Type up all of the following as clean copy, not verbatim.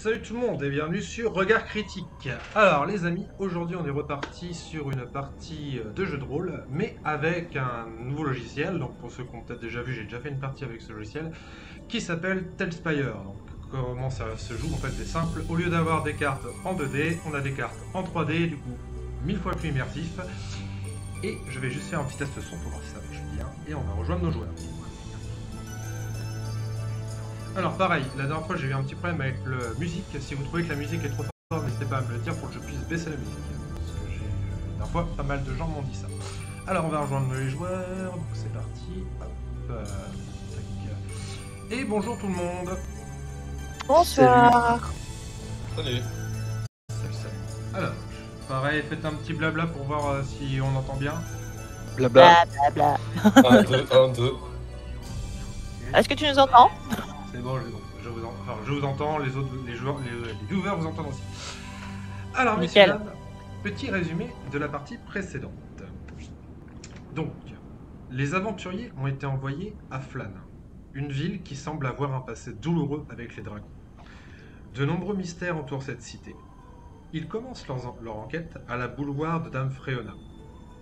Salut tout le monde et bienvenue sur Regard Critique. Alors les amis, aujourd'hui on est reparti sur une partie de jeu de rôle, mais avec un nouveau logiciel. Donc pour ceux qui ont peut-être déjà vu, j'ai déjà fait une partie avec ce logiciel, qui s'appelle Talespire. Donc comment ça se joue, en fait c'est simple. Au lieu d'avoir des cartes en 2D, on a des cartes en 3D, du coup 1000 fois plus immersif. Et je vais juste faire un petit test son pour voir si ça marche bien, et on va rejoindre nos joueurs. Alors pareil, la dernière fois j'ai eu un petit problème avec la musique. Si vous trouvez que la musique est trop forte, n'hésitez pas à me le dire pour que je puisse baisser la musique. Parce que la dernière fois, pas mal de gens m'ont dit ça. Alors on va rejoindre les joueurs, donc c'est parti. Hop, tac. Et bonjour tout le monde. Bonsoir. Salut. Salut, salut. Alors, pareil, faites un petit blabla pour voir si on entend bien. Blabla. Bla, bla, bla. 1, 2, 1, 2. Est-ce que tu nous entends? C'est bon, je vous entends, les autres, les joueurs, les viewers vous entendent aussi. Alors, Nickel. messieurs, dames, petit résumé de la partie précédente. Donc, les aventuriers ont été envoyés à Flan, une ville qui semble avoir un passé douloureux avec les dragons. De nombreux mystères entourent cette cité. Ils commencent leur enquête à la bouilloire de Dame Fréona.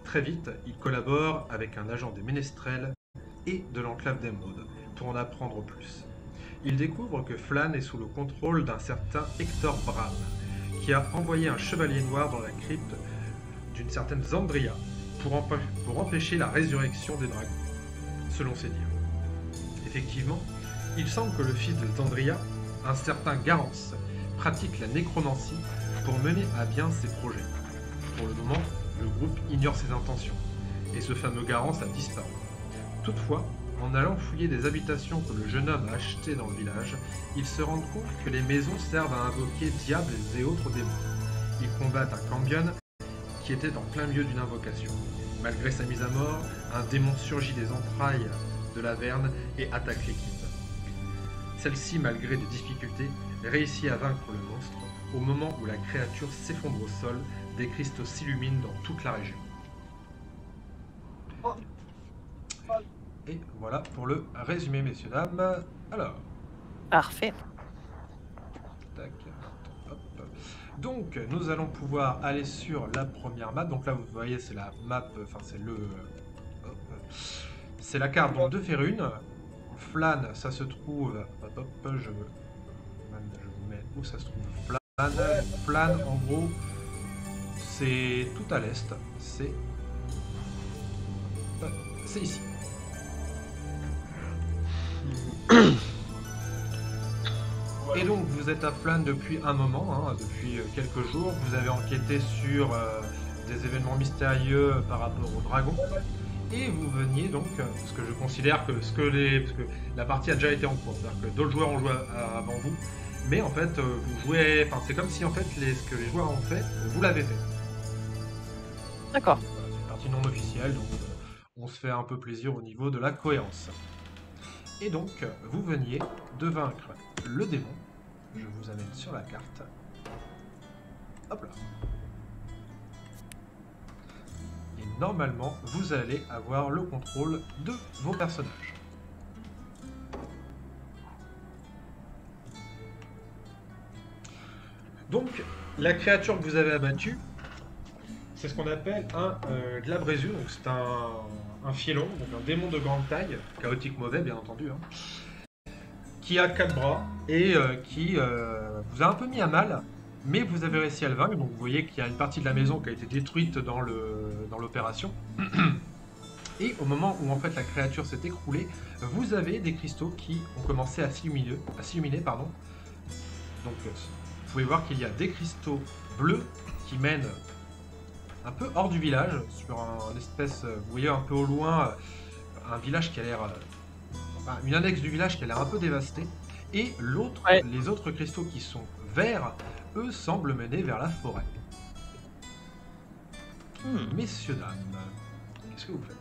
Très vite, ils collaborent avec un agent des Ménestrels et de l'enclave d'Emeraude pour en apprendre plus. Ils découvrent que Flan est sous le contrôle d'un certain Hector Bram, qui a envoyé un chevalier noir dans la crypte d'une certaine Zandria pour empêcher la résurrection des dragons, selon ses dires. Effectivement, il semble que le fils de Zandria, un certain Garance, pratique la nécromancie pour mener à bien ses projets. Pour le moment, le groupe ignore ses intentions, et ce fameux Garance a disparu. Toutefois, en allant fouiller des habitations que le jeune homme a achetées dans le village, ils se rendent compte que les maisons servent à invoquer diables et autres démons. Ils combattent un Cambion qui était en plein milieu d'une invocation. Malgré sa mise à mort, un démon surgit des entrailles de l'Averne et attaque l'équipe. Celle-ci, malgré des difficultés, réussit à vaincre le monstre. Au moment où la créature s'effondre au sol, des cristaux s'illuminent dans toute la région. Et voilà pour le résumé, messieurs, dames. Alors, Parfait. tac, hop. Donc, nous allons pouvoir aller sur la première map. Donc là, vous voyez, c'est la map, enfin, c'est le... hop. C'est la carte donc, de Férune. Flan, ça se trouve... Hop, je vous mets où ça se trouve. Flan, en gros, c'est tout à l'est. C'est ici. Et donc vous êtes à Flan depuis un moment, hein, depuis quelques jours. Vous avez enquêté sur des événements mystérieux par rapport aux dragons. Et vous veniez donc, parce que je considère que, parce que la partie a déjà été en cours, c'est-à-dire que d'autres joueurs ont joué avant vous, mais en fait vous jouez, enfin c'est comme si en fait ce que les joueurs ont fait, vous l'avez fait. D'accord. Voilà, c'est une partie non officielle, donc on se fait un peu plaisir au niveau de la cohérence. Et donc, vous veniez de vaincre le démon. Je vous amène sur la carte. Hop là. Et normalement, vous allez avoir le contrôle de vos personnages. Donc, la créature que vous avez abattue, c'est ce qu'on appelle un Glabrezu. Donc, c'est un fielon, donc un démon de grande taille, chaotique mauvais bien entendu, hein, qui a 4 bras et qui vous a un peu mis à mal, mais vous avez réussi à le vaincre. Donc vous voyez qu'il y a une partie de la maison qui a été détruite dans l'opération. Et au moment où en fait la créature s'est écroulée, vous avez des cristaux qui ont commencé à s'illuminer. Donc vous pouvez voir qu'il y a des cristaux bleus qui mènent un peu hors du village, sur un espèce, vous voyez un peu au loin, un village qui a l'air, enfin, une annexe du village qui a l'air un peu dévastée, et les autres cristaux qui sont verts, eux semblent mener vers la forêt. Messieurs, dames, qu'est-ce que vous faites?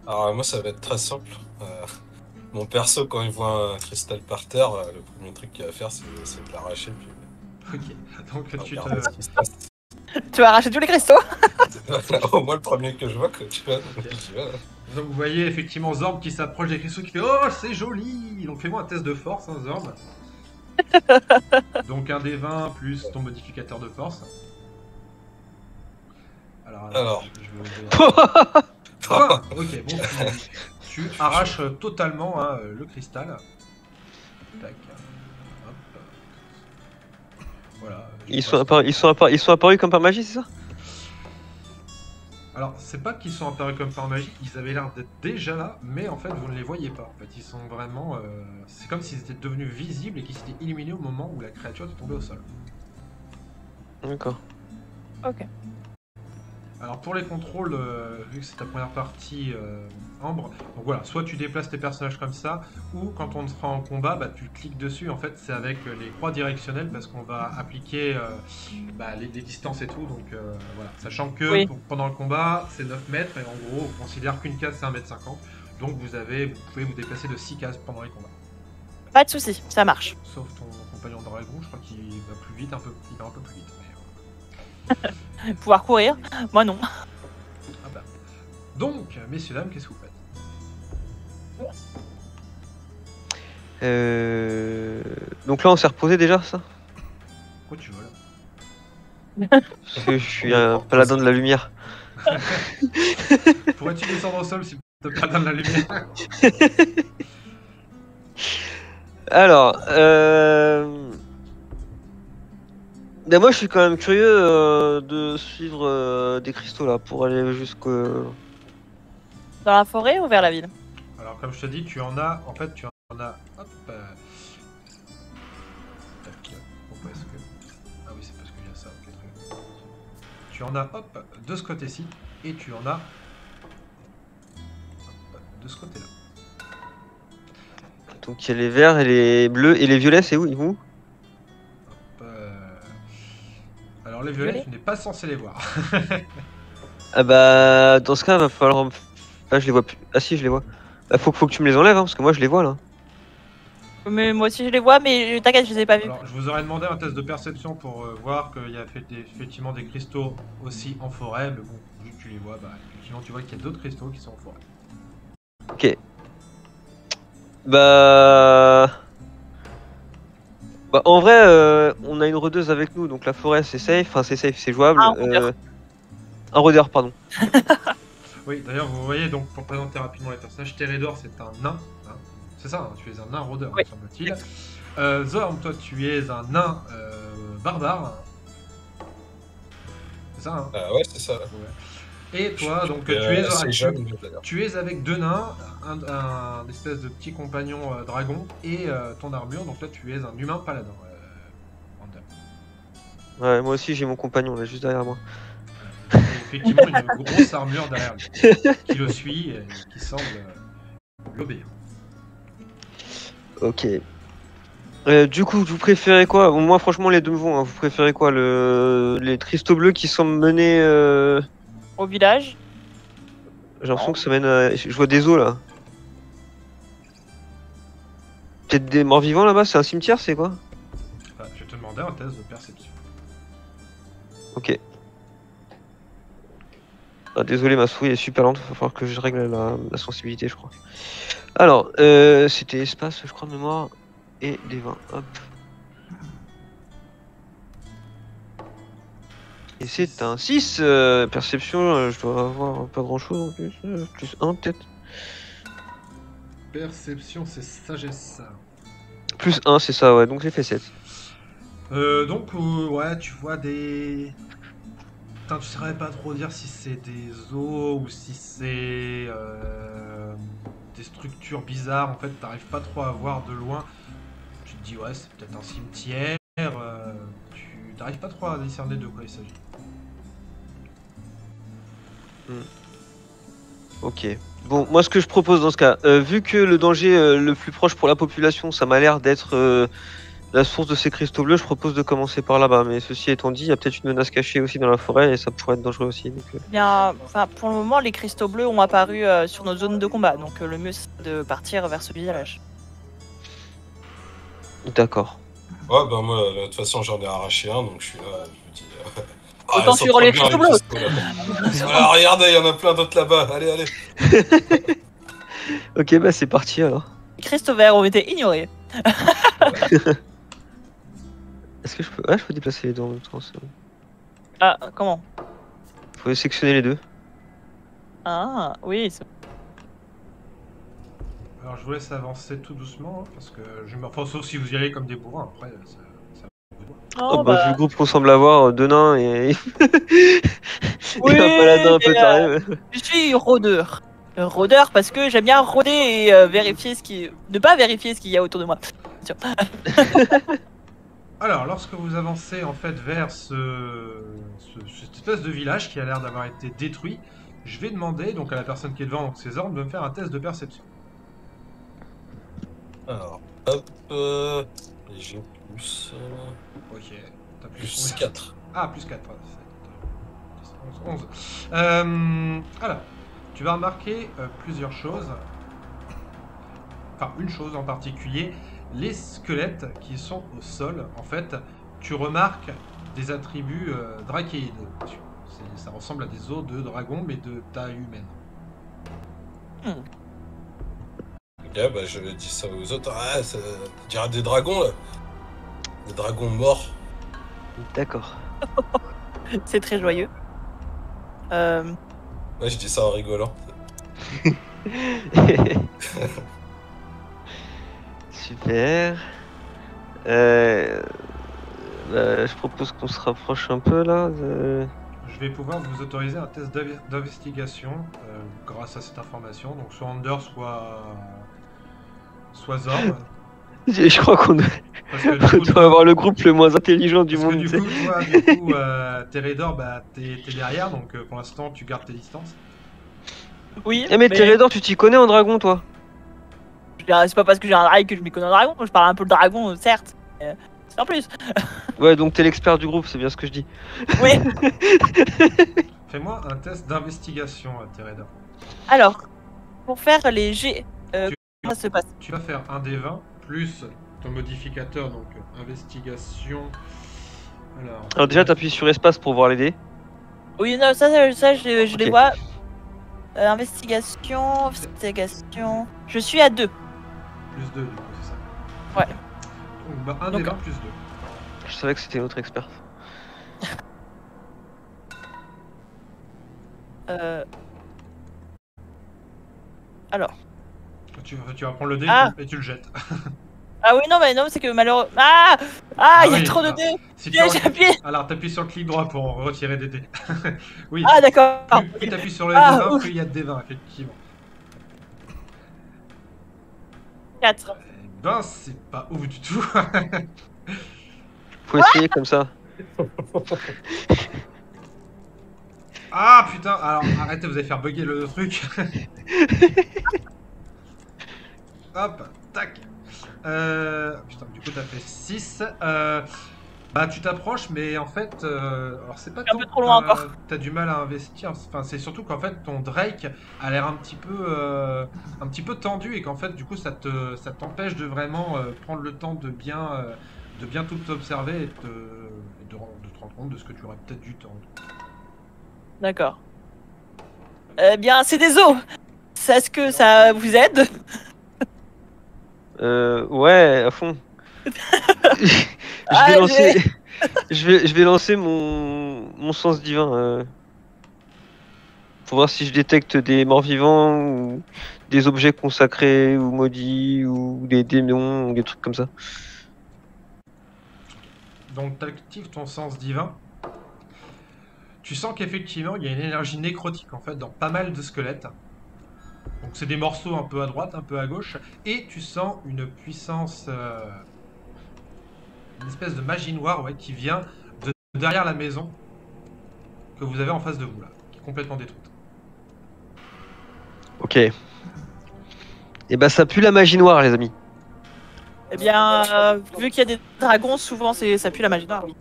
Alors moi ça va être très simple. Mon perso quand il voit un cristal par terre, le premier truc qu'il va faire c'est de l'arracher. Puis... Ok, donc tu Tu vas arracher tous les cristaux? Au moins le premier que je vois, que tu vois. Okay. Donc vous voyez effectivement Zorb qui s'approche des cristaux qui fait « Oh, c'est joli !» Donc fais-moi un test de force, hein, Zorb. Donc un des 20 plus ton modificateur de force. Alors. je vais ouvrir. Quoi ok, bon, tu arraches totalement hein, le cristal. Tac. Hop. Voilà. Ils sont apparus comme par magie, c'est ça? Alors, c'est pas qu'ils sont apparus comme par magie, ils avaient l'air d'être déjà là, mais en fait, vous ne les voyez pas. En fait, ils sont vraiment. C'est comme s'ils étaient devenus visibles et qu'ils s'étaient illuminés au moment où la créature est tombée au sol. D'accord. Ok. Alors, pour les contrôles, vu que c'est ta première partie, Ambre, donc voilà, soit tu déplaces tes personnages comme ça, ou quand on sera en combat, bah, tu cliques dessus. En fait, c'est avec les croix directionnelles parce qu'on va appliquer les distances et tout. Donc voilà, sachant que Oui. pendant le combat, c'est 9 mètres et en gros, on considère qu'une case c'est 1,50 m. Donc vous pouvez vous déplacer de 6 cases pendant les combats. Pas de soucis, ça marche. Sauf ton compagnon dragon, je crois qu'il va plus vite, il va un peu plus vite. Mais, Pouvoir courir, moi non. ah bah. Donc, messieurs, dames, qu'est-ce que vous faites? Donc là, on s'est reposé déjà, ça? Quoi tu veux là? Parce que je suis un paladin de la lumière. Pourrais-tu descendre au sol s'il te plaît dans la lumière? Alors, ben moi je suis quand même curieux de suivre des cristaux là pour aller jusqu'au. Dans la forêt ou vers la ville? Alors, comme je te dis, tu en as. En fait, tu en as. Hop. Tac. Pourquoi est-ce que. Ah oui, c'est parce qu'il y a ça. Ok, très bien. Tu en as, hop, de ce côté-ci. Et tu en as. Hop, de ce côté-là. Donc il y a les verts et les bleus et les violets, c'est où? Ils vont où? Hop, alors, les violets, Violet. tu n'es pas censé les voir. Ah bah dans ce cas, va falloir. Ah je les vois plus. Ah si, je les vois. Bah, faut que tu me les enlèves hein, parce que moi je les vois là. Mais moi aussi je les vois, mais t'inquiète, je les ai pas vus. Alors, je vous aurais demandé un test de perception pour voir qu'il y a effectivement des cristaux aussi en forêt, mais bon, vu que tu les vois, bah, effectivement, tu vois qu'il y a d'autres cristaux qui sont en forêt. Ok. Bah en vrai, on a une rôdeuse avec nous, donc la forêt c'est safe, enfin c'est safe, c'est jouable. Un rôdeur. Un rôdeur, pardon. Oui, d'ailleurs, vous voyez, donc pour présenter rapidement les personnages, Teredor c'est un nain, hein. C'est ça, hein, tu es un nain rôdeur, Oui. me semble-t-il. Zorn, toi tu es un nain barbare. C'est ça, hein? Ouais, c'est ça. Ouais. Et toi, donc assez jeune, d'ailleurs. tu es avec deux nains, un espèce de petit compagnon dragon et ton armure, donc là tu es un humain paladin. Random. Ouais, moi aussi j'ai mon compagnon là juste derrière moi. Et effectivement, une grosse armure derrière lui qui le suit et qui semble l'obéir. Ok. Du coup, vous préférez quoi? Bon, moi franchement les deux me vont, hein. Vous préférez quoi? Les cristaux bleus qui sont menés... Au village. J'ai l'impression que ça mène à... Je vois des os là. Peut-être des morts vivants là-bas, c'est un cimetière, c'est quoi? Enfin, je vais te demander un test de perception. Ok. Ah, désolé, ma souris est super lente, il va falloir que je règle la sensibilité, je crois. Alors, c'était espace, je crois, de mémoire, et des 20, hop. Et c'est un 6, perception, je dois avoir pas grand-chose en plus, plus 1 peut-être. Perception, c'est sagesse. Plus 1, c'est ça, ouais, donc j'ai fait 7. Donc, ouais, tu vois des... Putain, tu saurais pas trop dire si c'est des os ou si c'est des structures bizarres. En fait, t'arrives pas trop à voir de loin. Tu te dis, ouais, c'est peut-être un cimetière. Tu t'arrives pas trop à discerner de quoi il s'agit. Ok. Bon, moi ce que je propose dans ce cas, vu que le danger le plus proche pour la population, ça m'a l'air d'être la source de ces cristaux bleus, je propose de commencer par là-bas. Mais ceci étant dit, il y a peut-être une menace cachée aussi dans la forêt et ça pourrait être dangereux aussi. Donc, Bien, enfin, pour le moment, les cristaux bleus ont apparu sur nos zones de combat, donc le mieux c'est de partir vers ce village. D'accord. Ouais, bah moi, de toute façon, j'en ai arraché un, donc je suis là, je me dis... Autant ça suivre prend les bien, cristaux bleus. cristaux, là. Voilà, regardez, il y en a plein d'autres là-bas, allez, allez. Ok, bah c'est parti alors. Les cristaux verts ont été ignorés. Est-ce que je peux... Ouais, je peux déplacer les deux en même temps. C'est bon. Ah, comment? Faut sectionner les deux. Ah, oui. Alors je vous laisse avancer tout doucement, hein, parce que enfin, sauf si vous y allez comme des bourrins, après ça vous voit. Oh, bah, vu le groupe qu'on semble avoir, deux nains et... Oui, et un paladin un peu mais, taré. je suis rôdeur. Rôdeur parce que j'aime bien rôder et vérifier ce qui... Ne pas vérifier ce qu'il y a autour de moi. Tiens. Alors, lorsque vous avancez en fait vers cette espèce de village qui a l'air d'avoir été détruit, je vais demander donc à la personne qui est devant, donc César, de me faire un test de perception. Alors, hop, et j'ai plus... Ok, t'as plus 4. Ah, plus 4, 11. Alors, tu vas remarquer plusieurs choses. Enfin, une chose en particulier, les squelettes qui sont au sol, en fait, tu remarques des attributs drachéides dessus. Ça ressemble à des os de dragon, mais de taille humaine. Ok, bah je dis ça aux autres. Ah, ça dirait des dragons, là. Des dragons morts. D'accord. C'est très joyeux. Ouais, je dis ça en rigolant. Super. Je propose qu'on se rapproche un peu là. Je vais pouvoir vous autoriser un test d'investigation grâce à cette information. Donc soit Under, soit Zorb. Je crois qu'on Parce que, du coup, doit avoir le groupe le moins intelligent du parce que monde. du tu sais. coup, toi, Teredor, bah, t'es derrière, donc pour l'instant, tu gardes tes distances. Oui, Eh mais Teredor, tu t'y connais en dragon toi? c'est pas parce que j'ai un dragon que je m'y connais en dragon. Je parle un peu de dragon, certes. C'est en plus. Ouais, donc t'es l'expert du groupe, c'est bien ce que je dis. Oui. Fais-moi un test d'investigation, Teredor. Alors, pour faire les G, comment ça se passe? Tu vas faire un des 20 plus ton modificateur, donc investigation. Alors déjà t'appuies sur espace pour voir les dés. Oui, non, ça je les Ok. vois. Investigation. Je suis à 2. Plus 2, du coup, c'est ça. Ouais. Donc, bah, un Donc, des 20 plus 2. Je savais que c'était notre expert. Alors. Tu vas prendre le dé Ah. et tu le jettes. Ah oui, non, mais non, c'est que malheureusement. Il y a oui, trop de ah. dés. Si J'ai appuyé. Alors t'appuies sur le clic droit pour retirer des dés. Oui. Ah, d'accord. Plus t'appuies sur le Ah, D20, ouf. plus il y a de D20, effectivement. 4. Eh ben, c'est pas ouf du tout. Faut essayer comme ça. Ah putain, alors arrêtez, vous allez faire bugger le truc. Hop, tac. Putain, du coup t'as fait 6. Bah tu t'approches, mais en fait, alors c'est pas Un peu trop loin encore. T'as du mal à investir. Enfin, c'est surtout qu'en fait ton Drake a l'air un petit peu tendu et qu'en fait du coup ça t'empêche de vraiment prendre le temps de bien tout observer et de te rendre compte de ce que tu aurais peut-être dû tendre. D'accord. Eh bien, c'est des os. Est-ce que ça vous aide? Ouais, à fond. Je vais lancer mon sens divin pour voir si je détecte des morts vivants ou des objets consacrés ou maudits ou des démons ou des trucs comme ça. Donc t'actives ton sens divin. Tu sens qu'effectivement il y a une énergie nécrotique en fait dans pas mal de squelettes. Donc c'est des morceaux un peu à droite, un peu à gauche, et tu sens une puissance, une espèce de magie noire qui vient de derrière la maison que vous avez en face de vous là, qui est complètement détruite. Ok. Et bah ça pue la magie noire les amis. Eh bien, vu qu'il y a des dragons, souvent ça pue la magie noire. Oui.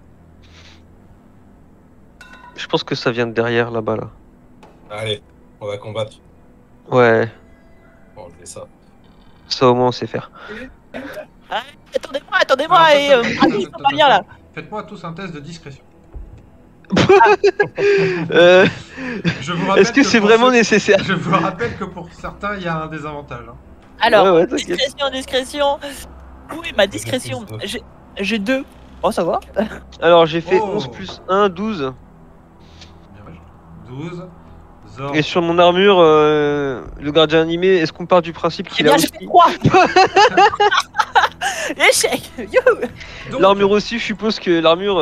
Je pense que ça vient de derrière là-bas là. Allez, on va combattre. Ouais, Bon, on fait ça. ça au moins on sait faire. Ah, attendez-moi, Alors, et ils sont pas bien là. Faites-moi tous un test de discrétion. Je vous rappelle Est-ce que c'est pour vraiment ceux- nécessaire? Je vous rappelle que pour certains il y a un désavantage. Hein. Alors, Ouais, t'inquiète. discrétion. Oui, ma discrétion. J'ai 2. Oh, ça va. Alors j'ai fait Oh. 11 plus 1, 12. Bien joué. 12. Zorn. Et sur mon armure, le gardien animé, est-ce qu'on part du principe Eh qu'il a bien, j'ai aussi fait 3. Échec. Youhou. Donc, l'armure aussi? Je suppose que l'armure,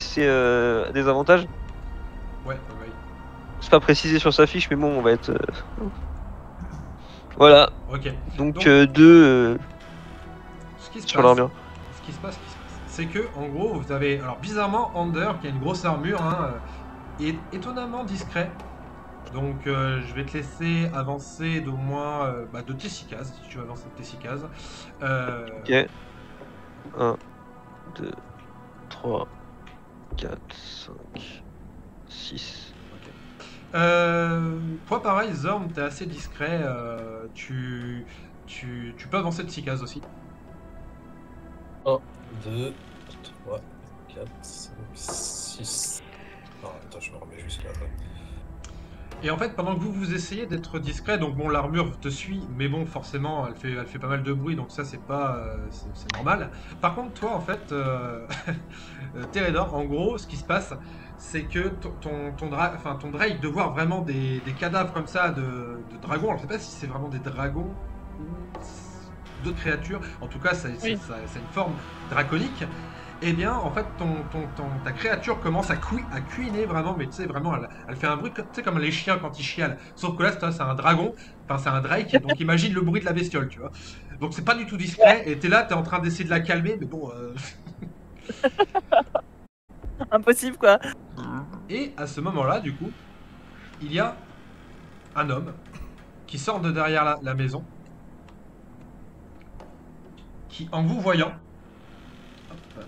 c'est des avantages. Ouais. C'est pas précisé sur sa fiche, mais bon, on va être. Voilà, Ok. donc Donc, 2 Ce qui se sur passe, l'armure. ce qui se passe, c'est que en gros, vous avez, alors bizarrement, Ander qui a une grosse armure, hein, est étonnamment discret. Donc, je vais te laisser avancer d'au moins de tes 6 cases, si tu veux avancer de tes 6 cases. Ok. 1, 2, 3, 4, 5, 6. Toi, pareil, Zorn, t'es assez discret. Tu peux avancer de 6 cases aussi. 1, 2, 3, 4, 5, 6. Ah, attends, je me remets juste là. Et en fait, pendant que vous essayez d'être discret, donc bon, l'armure te suit, mais bon, forcément, elle fait pas mal de bruit, donc ça, c'est pas, c'est normal. Par contre, toi, en fait, Teredor, en gros, ce qui se passe, c'est que ton Drake de voir vraiment des cadavres comme ça de dragons. Alors, je sais pas si c'est vraiment des dragons ou d'autres créatures. En tout cas, c'est une forme draconique. Eh bien, en fait, ta créature commence à cuiner vraiment, mais tu sais, vraiment, elle fait un bruit, tu sais, comme les chiens quand ils chialent. Sauf que là, c'est un dragon, enfin, c'est un drake, donc imagine le bruit de la bestiole, tu vois. Donc, c'est pas du tout discret, et t'es là, t'es en train d'essayer de la calmer, mais bon. Impossible, quoi. Et à ce moment-là, du coup, il y a un homme qui sort de derrière la maison, qui, en vous voyant, hop,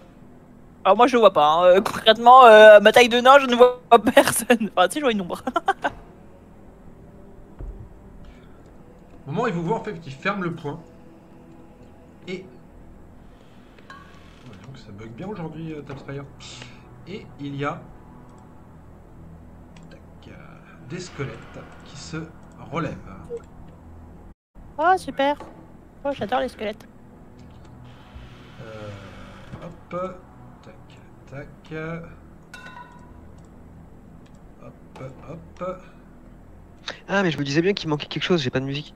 Alors, moi, je le vois pas. Hein. Concrètement, ma taille de nain, je ne vois personne. Enfin, si, je vois une ombre. au moment où il vous voit, en fait, il ferme le poing, et ouais, donc ça bug bien aujourd'hui, Tapspire. Et il y a des squelettes qui se relèvent. Oh, super. Oh, j'adore les squelettes. Hop, tac, tac. Hop, hop. Ah, mais je me disais bien qu'il manquait quelque chose, j'ai pas de musique.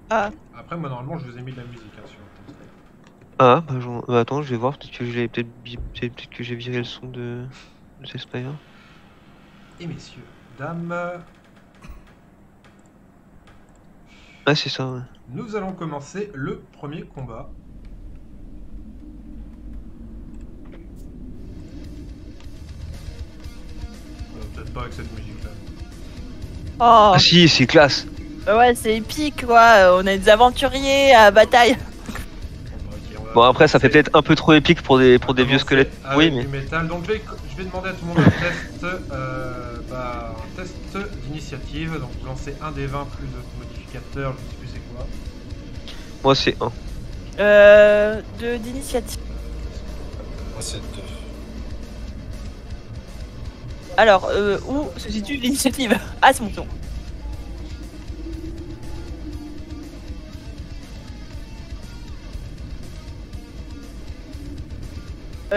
Ah, Après, moi, normalement, je vous ai mis de la musique hein, sur Tapspire. Ah, bah attends, je vais voir, peut-être que j'ai viré le son de Spire. Et messieurs, dames, Ah, c'est ça, ouais. nous allons commencer le premier combat. Peut-être pas avec cette musique-là. oh. Ah si, c'est classe. Ouais, c'est épique, quoi. On est des aventuriers à bataille. Bon, après, ça fait peut-être un peu trop épique pour des vieux Commencer squelettes. avec Oui, mais. du métal. Donc je vais demander à tout le monde un test d'initiative. Donc vous lancez un des 20 plus de modificateurs, je sais plus c'est quoi. Moi, c'est 1. D'initiative. Moi, c'est 2. Alors, où se situe l'initiative? Ah, c'est mon tour.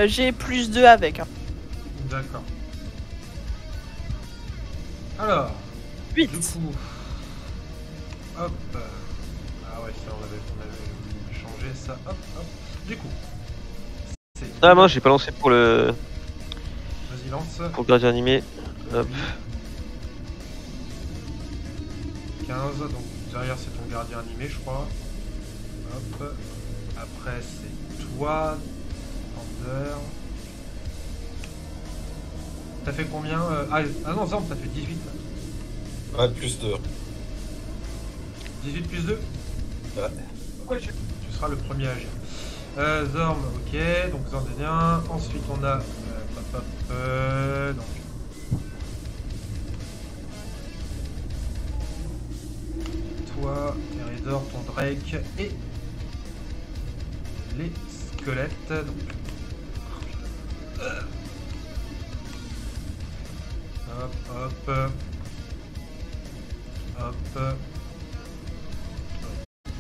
J'ai plus 2 avec. Hein. D'accord. Alors, 8. du coup, hop. Ah ouais, ça on avait changé ça. Hop, hop. Du coup, c'est. Ah, moi, j'ai pas lancé pour le Vas-y, lance. gardien animé. Hop. 15, donc derrière c'est ton gardien animé, je crois. Hop. Après c'est toi, Ander. T'as fait combien ah non, Zorn, t'as fait 18 là. Ouais, plus 2. 18 plus 2 Ouais. Tu seras le premier à agir. Zorn, ok, donc Zorn est bien. Ensuite on a. Donc. Toi, Teredor, ton Drake et les squelettes. Donc. Hop, hop. Hop. Je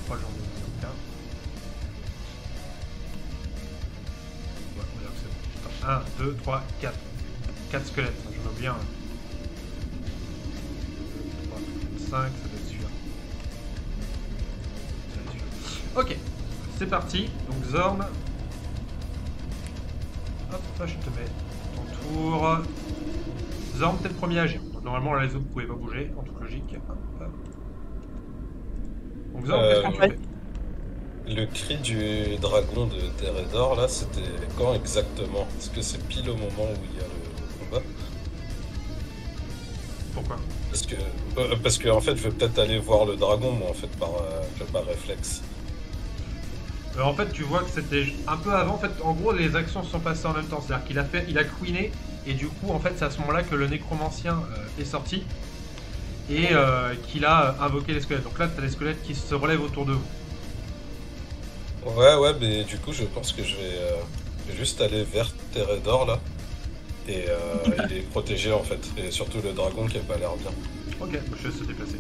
crois que j'en ai aucun. 2, 3, 4. 4 squelettes, j'en oublie un. 3, 5, ça doit être celui-là. Ok, c'est parti. Donc Zorn. Hop, je te mets ton tour. Zorn, t'es le premier à agir. Donc, normalement, là, les autres ne pouvaient pas bouger, en toute logique. Hop, hop. Donc Zorn, qu'est-ce que tu fais? Le cri du dragon de Teredor, là, c'était quand exactement? Est-ce que c'est pile au moment où il y a le combat? Pourquoi? Parce que en fait, je vais peut-être aller voir le dragon, moi, en fait, par réflexe. En fait, tu vois que c'était un peu avant. En fait, en gros, les actions se sont passées en même temps. C'est-à-dire qu'il a queené, et du coup, en fait, c'est à ce moment-là que le nécromancien est sorti et qu'il a invoqué les squelettes. Donc là, tu as les squelettes qui se relèvent autour de vous. Ouais, mais du coup, je pense que je vais juste aller vers Teredor, là. Et il est protégé, en fait. Et surtout le dragon qui a pas l'air bien. Ok, je vais se déplacer.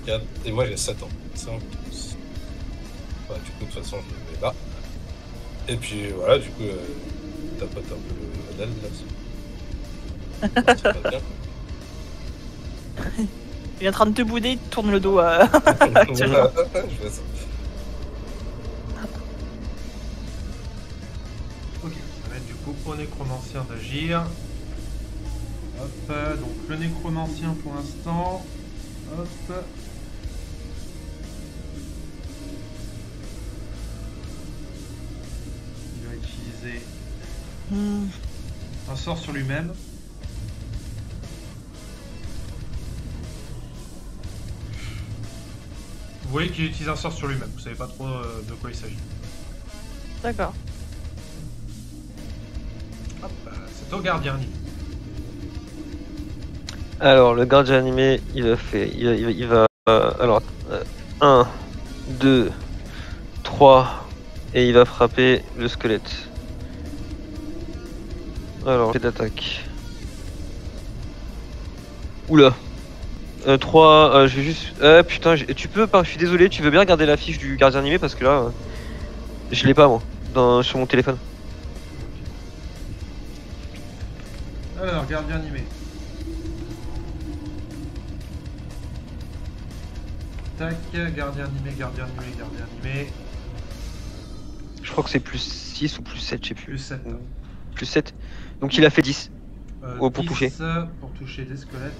4, et moi j'ai 7 ans. 5, 6. Bah, du coup, de toute façon, je vais là. Et puis voilà, du coup, tapote un peu l'aile là. Ça va bien. Il est en train de te bouder, il te tourne le dos. Voilà, je fais ça. Ok, on va mettre du coup au nécromancien d'agir. Hop, donc le nécromancien pour l'instant. Hop. Il va utiliser un sort sur lui-même. Vous voyez qu'il utilise un sort sur lui-même, vous savez pas trop de quoi il s'agit. D'accord. Hop, c'est au gardien animé. Alors, le gardien animé, il va alors, 1, 2, 3, et il va frapper le squelette. Alors, fait d'attaque. Oula. 3, je vais juste... putain, tu peux pas, je suis désolé, tu veux bien regarder la fiche du gardien animé parce que là, je l'ai pas moi, sur mon téléphone. Alors, gardien animé. Tac, gardien animé. Je crois que c'est plus 6 ou plus 7, je sais plus. Plus 7. Plus 7. Donc il a fait 10. Pour 10 toucher. Pour toucher des squelettes.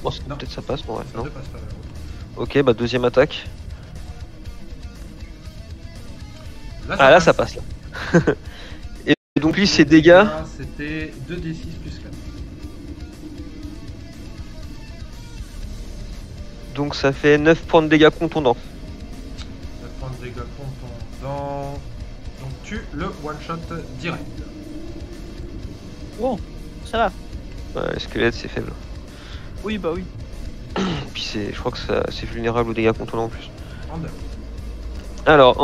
Bon, Non. peut-être ça passe, bon, ouais, Ça non. ne passe pas. Ok, bah deuxième attaque. Là, Ça passe là. Et donc lui ses dégâts. C'était 2d6 plus 4. Donc ça fait 9 points de dégâts contondants. 9 points de dégâts contondants. Donc tu le one-shot direct. Oh, ça va. Ouais, le squelette c'est faible. Oui, bah oui. Et puis je crois que c'est vulnérable aux dégâts contondants en plus. Under. Alors,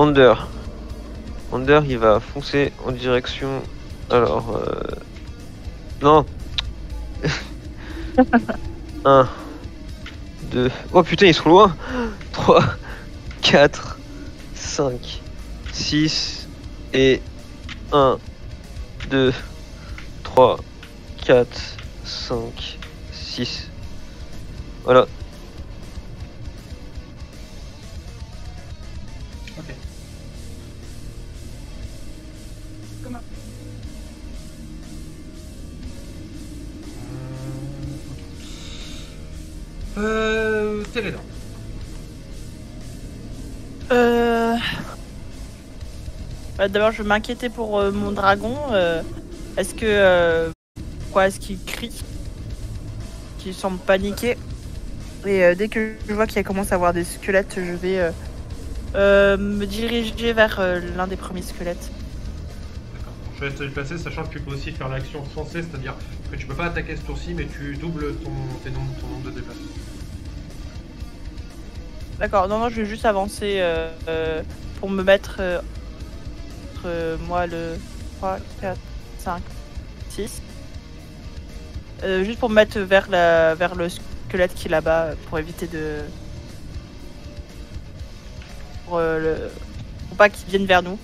Under il va foncer en direction... Alors... Non. 1, 2... Oh putain, ils sont loin. 3, 4, 5, 6... Et... 1, 2, 3, 4, 5, 6... Voilà. Ok. Comment? Télédon. D'abord, je m'inquiétais pour mon dragon. Est-ce que... est-ce qu'il crie? Qu'il semble paniquer. Et dès que je vois qu'il commence à avoir des squelettes, je vais me diriger vers l'un des premiers squelettes. D'accord. Je vais te déplacer, sachant que tu peux aussi faire l'action foncée, c'est-à-dire que tu peux pas attaquer ce tour-ci, mais tu doubles ton nombre de déplacements. D'accord, non, je vais juste avancer pour me mettre entre moi le 3, 4, 5, 6. Juste pour me mettre vers le squelette qui est là-bas pour éviter de... Pour pas qu'il vienne vers nous.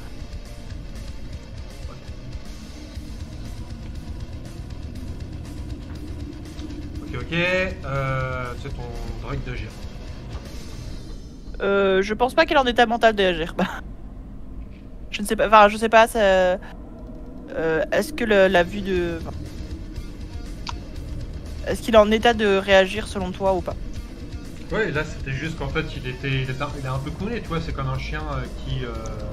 ok. C'est ton Drake d'agir. Je pense pas qu'elle est en état mental de réagir. Je ne sais pas, enfin, je sais pas, ça... est-ce que la vue de... Est-ce qu'il est en état de réagir selon toi ou pas? Ouais, là c'était juste qu'en fait il est un peu coulé, tu vois, c'est comme un chien qui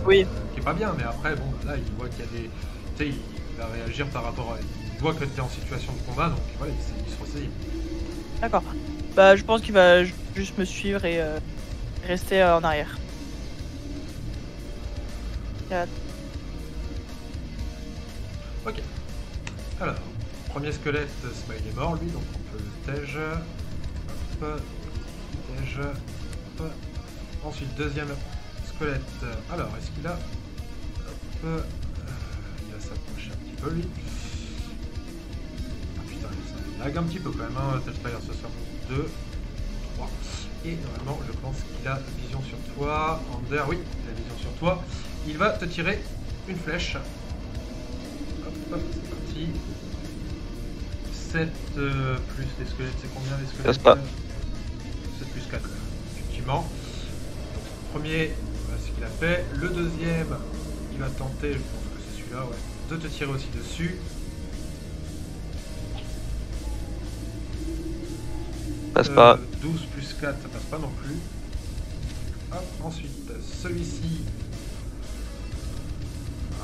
Oui. qui est pas bien, mais après bon là il voit qu'il y a des. Tu sais, il va réagir par rapport à. Il voit que t'es en situation de combat, donc voilà, il se ressaisit. D'accord. Bah je pense qu'il va juste me suivre et rester en arrière. 4. Ok. Alors, premier squelette, Smile est mort lui, donc on peut le tège. Hop, tège. Hop. Ensuite, deuxième squelette. Alors, est-ce qu'il a. Hop. Il va s'approcher un petit peu lui. Ah putain, ça lag un petit peu quand même, hein. Touchfire ce soir. 2, 3. Et normalement, je pense qu'il a vision sur toi. Ander, oui, il a vision sur toi. Il va te tirer une flèche. Hop, hop, c'est parti. 7 plus les squelettes, c'est combien les squelettes? Passe pas. 7 plus 4, effectivement. Donc, premier, voilà ce qu'il a fait. Le deuxième, il va tenter, je pense que c'est celui-là, ouais, de te tirer aussi dessus. Passe pas. 12 plus 4, ça passe pas non plus. Hop, ensuite, celui-ci.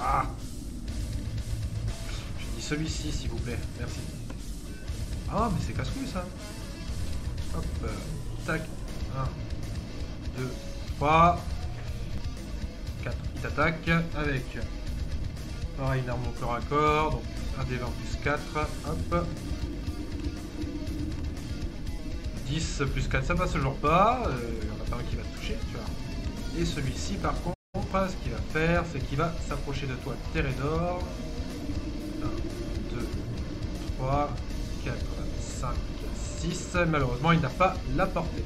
Ah! Je dis celui-ci, s'il vous plaît, merci. Ah, mais c'est casse-couille ça! Hop, tac. 1, 2, 3, 4. Il t'attaque avec. Pareil, une arme au corps à corps, donc 1 des 20 plus 4. Hop. 10 plus 4, ça passe toujours pas. Il n'y en a pas un qui va te toucher, tu vois. Et celui-ci, par contre, ce qu'il va faire, c'est qu'il va s'approcher de toi, Térénor. 1, 2, 3, 4, 5, 6. Malheureusement, il n'a pas la portée.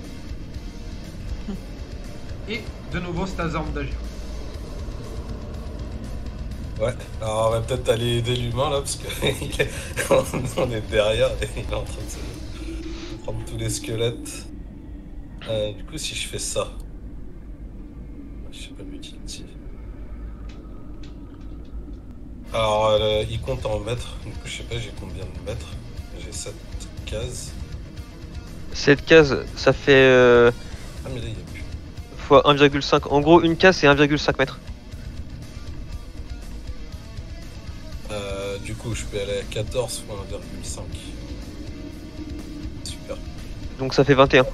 Et de nouveau, c'est ta arme d'agir. Ouais, alors on va peut-être aller aider l'humain là, parce que on est derrière et il est en train de se prendre tous les squelettes. Du coup, si je fais ça, je sais pas l'utilité. Alors, il compte en mètres, du coup, je sais pas, j'ai combien de mètres? J'ai 7 cases. 7 cases, ça fait Ah, mais là, il y a plus. fois 1,5. En gros, une case, c'est 1,5 mètres. Du coup, je peux aller à 14 fois 1,5. Super. Donc ça fait 21. Ok,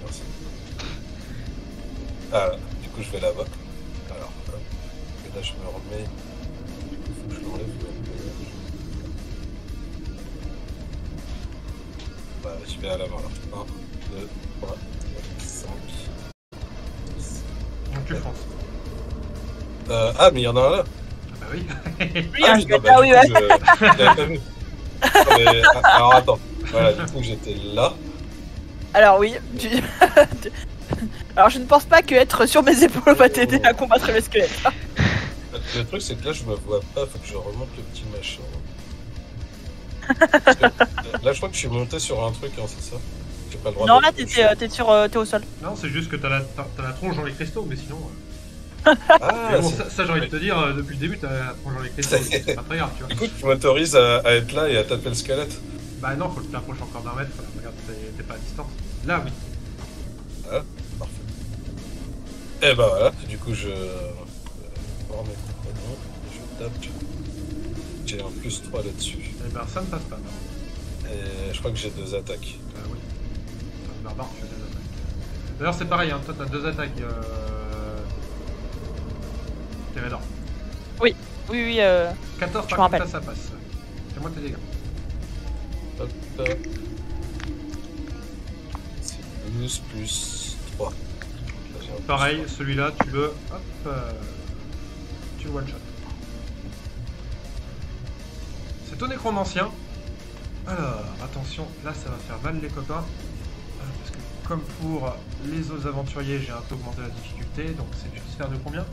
merci. Ah, du coup, je vais là-bas. Alors, hop. Et là, je me remets. Du coup, faut que je l'enlève. Bah, je vais à la main là. 1, 2, 3, 4, 5. 6. Donc tu fonces. Ah, mais il y en a un là. Ah bah oui. Oui, Ah un oui, non, squelette, bah, ah oui, du ouais. coup, je l'avais pas vu. Ah, mais, alors attends, voilà, du coup j'étais là. Alors oui, alors je ne pense pas que être sur mes épaules va t'aider à combattre les squelettes. Le truc c'est que là je me vois pas, faut que je remonte le petit machin. Parce que, là je crois que je suis monté sur un truc, hein, c'est ça? J'ai pas le droit Non, de- là t'es au sol. Non, c'est juste que t'as la tronche dans les cristaux, mais sinon. Ah, Mais bon, c'est- ça j'ai envie de te dire, depuis le début, t'as la tronche dans les cristaux, c'est pas très grave, tu vois. Du coup tu m'autorises à être là et à taper le squelette? Bah non, faut que tu t'approches encore d'un mètre, regarde, t'es pas à distance. Là, oui. Ah, parfait. Et bah voilà, du coup je voir mes compagnons, je tape. J'ai un plus 3 là-dessus. Et ben ça ne passe pas, non. Et je crois que j'ai 2 attaques. Oui. Toi, le barbare, tu fais des attaques. D'ailleurs, c'est pareil, hein, toi t'as 2 attaques. Térénor. Oui, 14 Je par me contre, là rappelle. ça passe. Fais-moi tes dégâts. Hop. C'est 12 plus 3. Là, j'ai un plus Pareil, 3. celui-là, tu le. Hop. Tu le one-shot. C'est ton nécromancien. Alors, attention, là ça va faire mal les copains. Parce que comme pour les autres aventuriers, j'ai un peu augmenté la difficulté. Donc c'est une sphère de combien?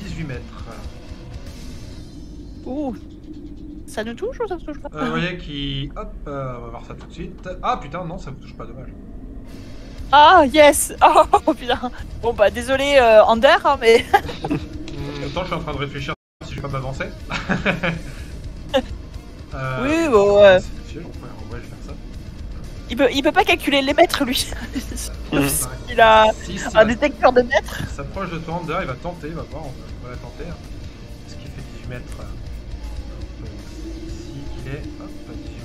18 mètres. Ouh. Ça nous touche ou ça ne touche pas? Vous voyez qui... Hop, on va voir ça tout de suite. Ah putain, non, ça vous touche pas, dommage. Ah, yes! Oh putain! Bon bah désolé Ander, hein, mais... Attends, je suis en train de réfléchir si je peux m'avancer. Oui, bon, ouais. C'est chiant, en vrai, je vais faire ça. Il peut pas calculer les mètres, lui. Mmh. Il a Si, un détecteur de mètres. il s'approche de toi, Ander, il va tenter, il va voir, on va la tenter. Hein. Est-ce qu'il fait 18 mètres? Ici, il est, hop,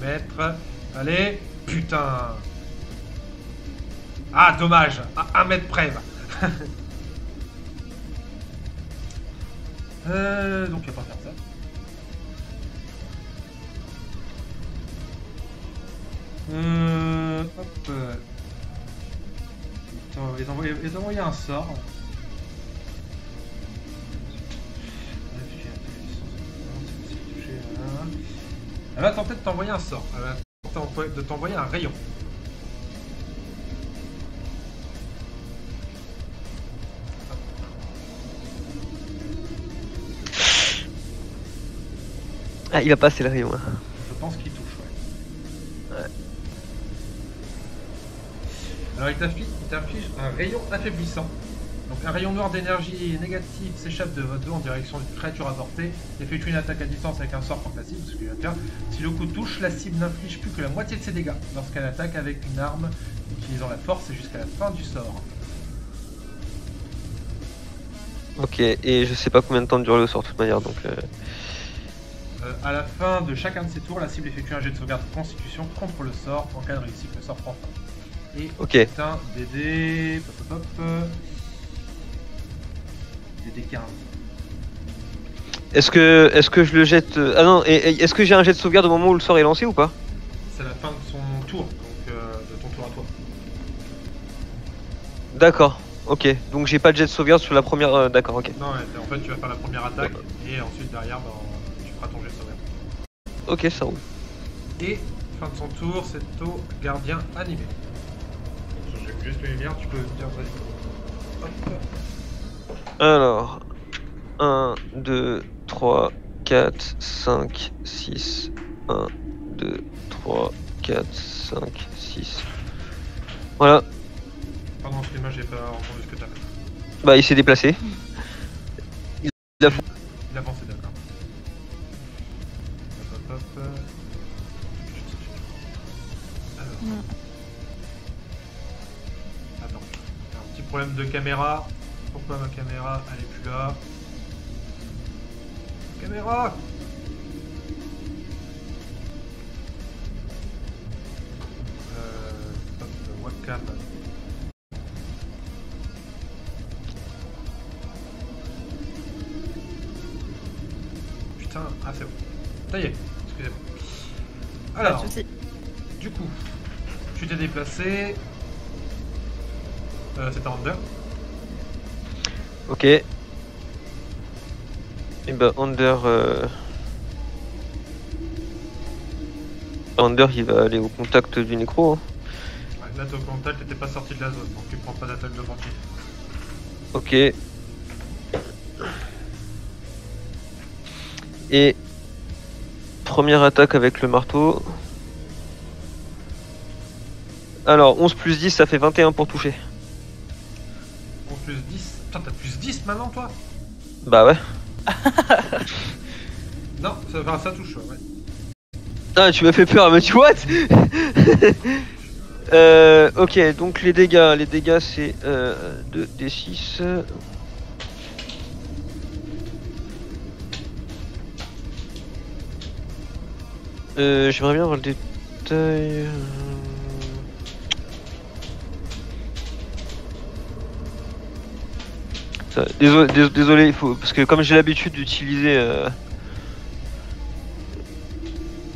18 mètres. Allez, putain. Ah, dommage, à 1 mètre près, va. Donc il va pas faire ça. Hop. Il va envoyer un sort. Elle va tenter de t'envoyer un sort. Elle va tenter de t'envoyer un rayon. Ah, il va passer le rayon. Hein. Je pense qu'il touche, ouais. Alors il t'affiche un rayon affaiblissant. Donc un rayon noir d'énergie négative s'échappe de votre dos en direction d'une créature à portée. Effectue une attaque à distance avec un sort contre la cible, ce qu'il va faire. Si le coup touche, la cible n'inflige plus que la moitié de ses dégâts lorsqu'elle attaque avec une arme utilisant la force et jusqu'à la fin du sort. Ok, et je sais pas combien de temps dure le sort de toute manière, donc... À la fin de chacun de ses tours, la cible effectue un jet de sauvegarde de constitution contre le sort. En cas de réussite, le sort prend fin. Et ok. putain, DD... DD 15. Est-ce que je le jette... Ah non, et est-ce que j'ai un jet de sauvegarde au moment où le sort est lancé ou pas? C'est la fin de son tour, donc de ton tour à toi. D'accord, ok. Donc j'ai pas de jet de sauvegarde sur la première... D'accord, ok. Non, ouais, en fait tu vas faire la première attaque et ensuite derrière tu feras ton jet de sauvegarde. Ok, ça roule. Et fin de son tour, c'est au gardien animé. J'ai juste les lumières, tu peux dire vas-y. Hop. Alors... 1, 2, 3, 4, 5, 6... 1, 2, 3, 4, 5, 6... Voilà. Pardon, excuse-moi, j'ai pas entendu ce que t'as fait. Bah il s'est déplacé. Il a... Il a avancé, d'accord. Hop. Alors. Attends, j'ai un petit problème de caméra. Pourquoi ma caméra elle est plus là? Caméra! Hop, webcam. Putain, ah c'est bon. Ça y est, excusez-moi. Alors, Pas de soucis. du coup, tu t'es déplacé. C'était en 2. Ok. Et bah Under... Under il va aller au contact du nécro. Hein. Ouais, là, ton contact n'était pas sorti de la zone, donc tu prends pas d'attaque d'opportunité. Ok. Et... Première attaque avec le marteau. Alors 11 plus 10 ça fait 21 pour toucher. 11 plus 10. Putain, t'as plus 10 maintenant, toi? Bah ouais. Non, ça touche, ouais. Ah tu m'as fait peur, mais tu what? Ok, donc les dégâts c'est 2d6. J'aimerais bien avoir le détail. Désolé, il faut parce que comme j'ai l'habitude d'utiliser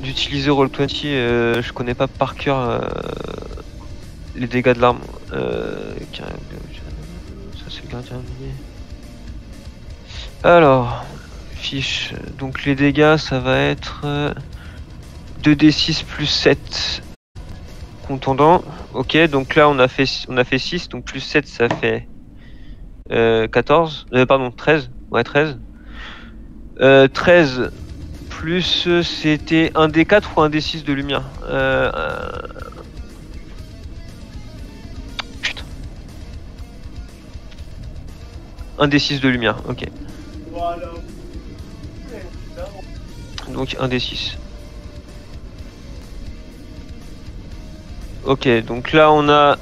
Roll20, je connais pas par cœur les dégâts de l'arme. Ça c'est le gardien animé. Alors, fiche. Donc les dégâts, ça va être 2d6 plus 7 contondant. Ok, donc là on a fait 6, donc plus 7 ça fait 14. Pardon, 13. Ouais, 13. 13 Plus c'était un D4 ou un D6 de lumière. Putain. Un D6 de lumière, ok. Donc un D6. Ok, donc là on a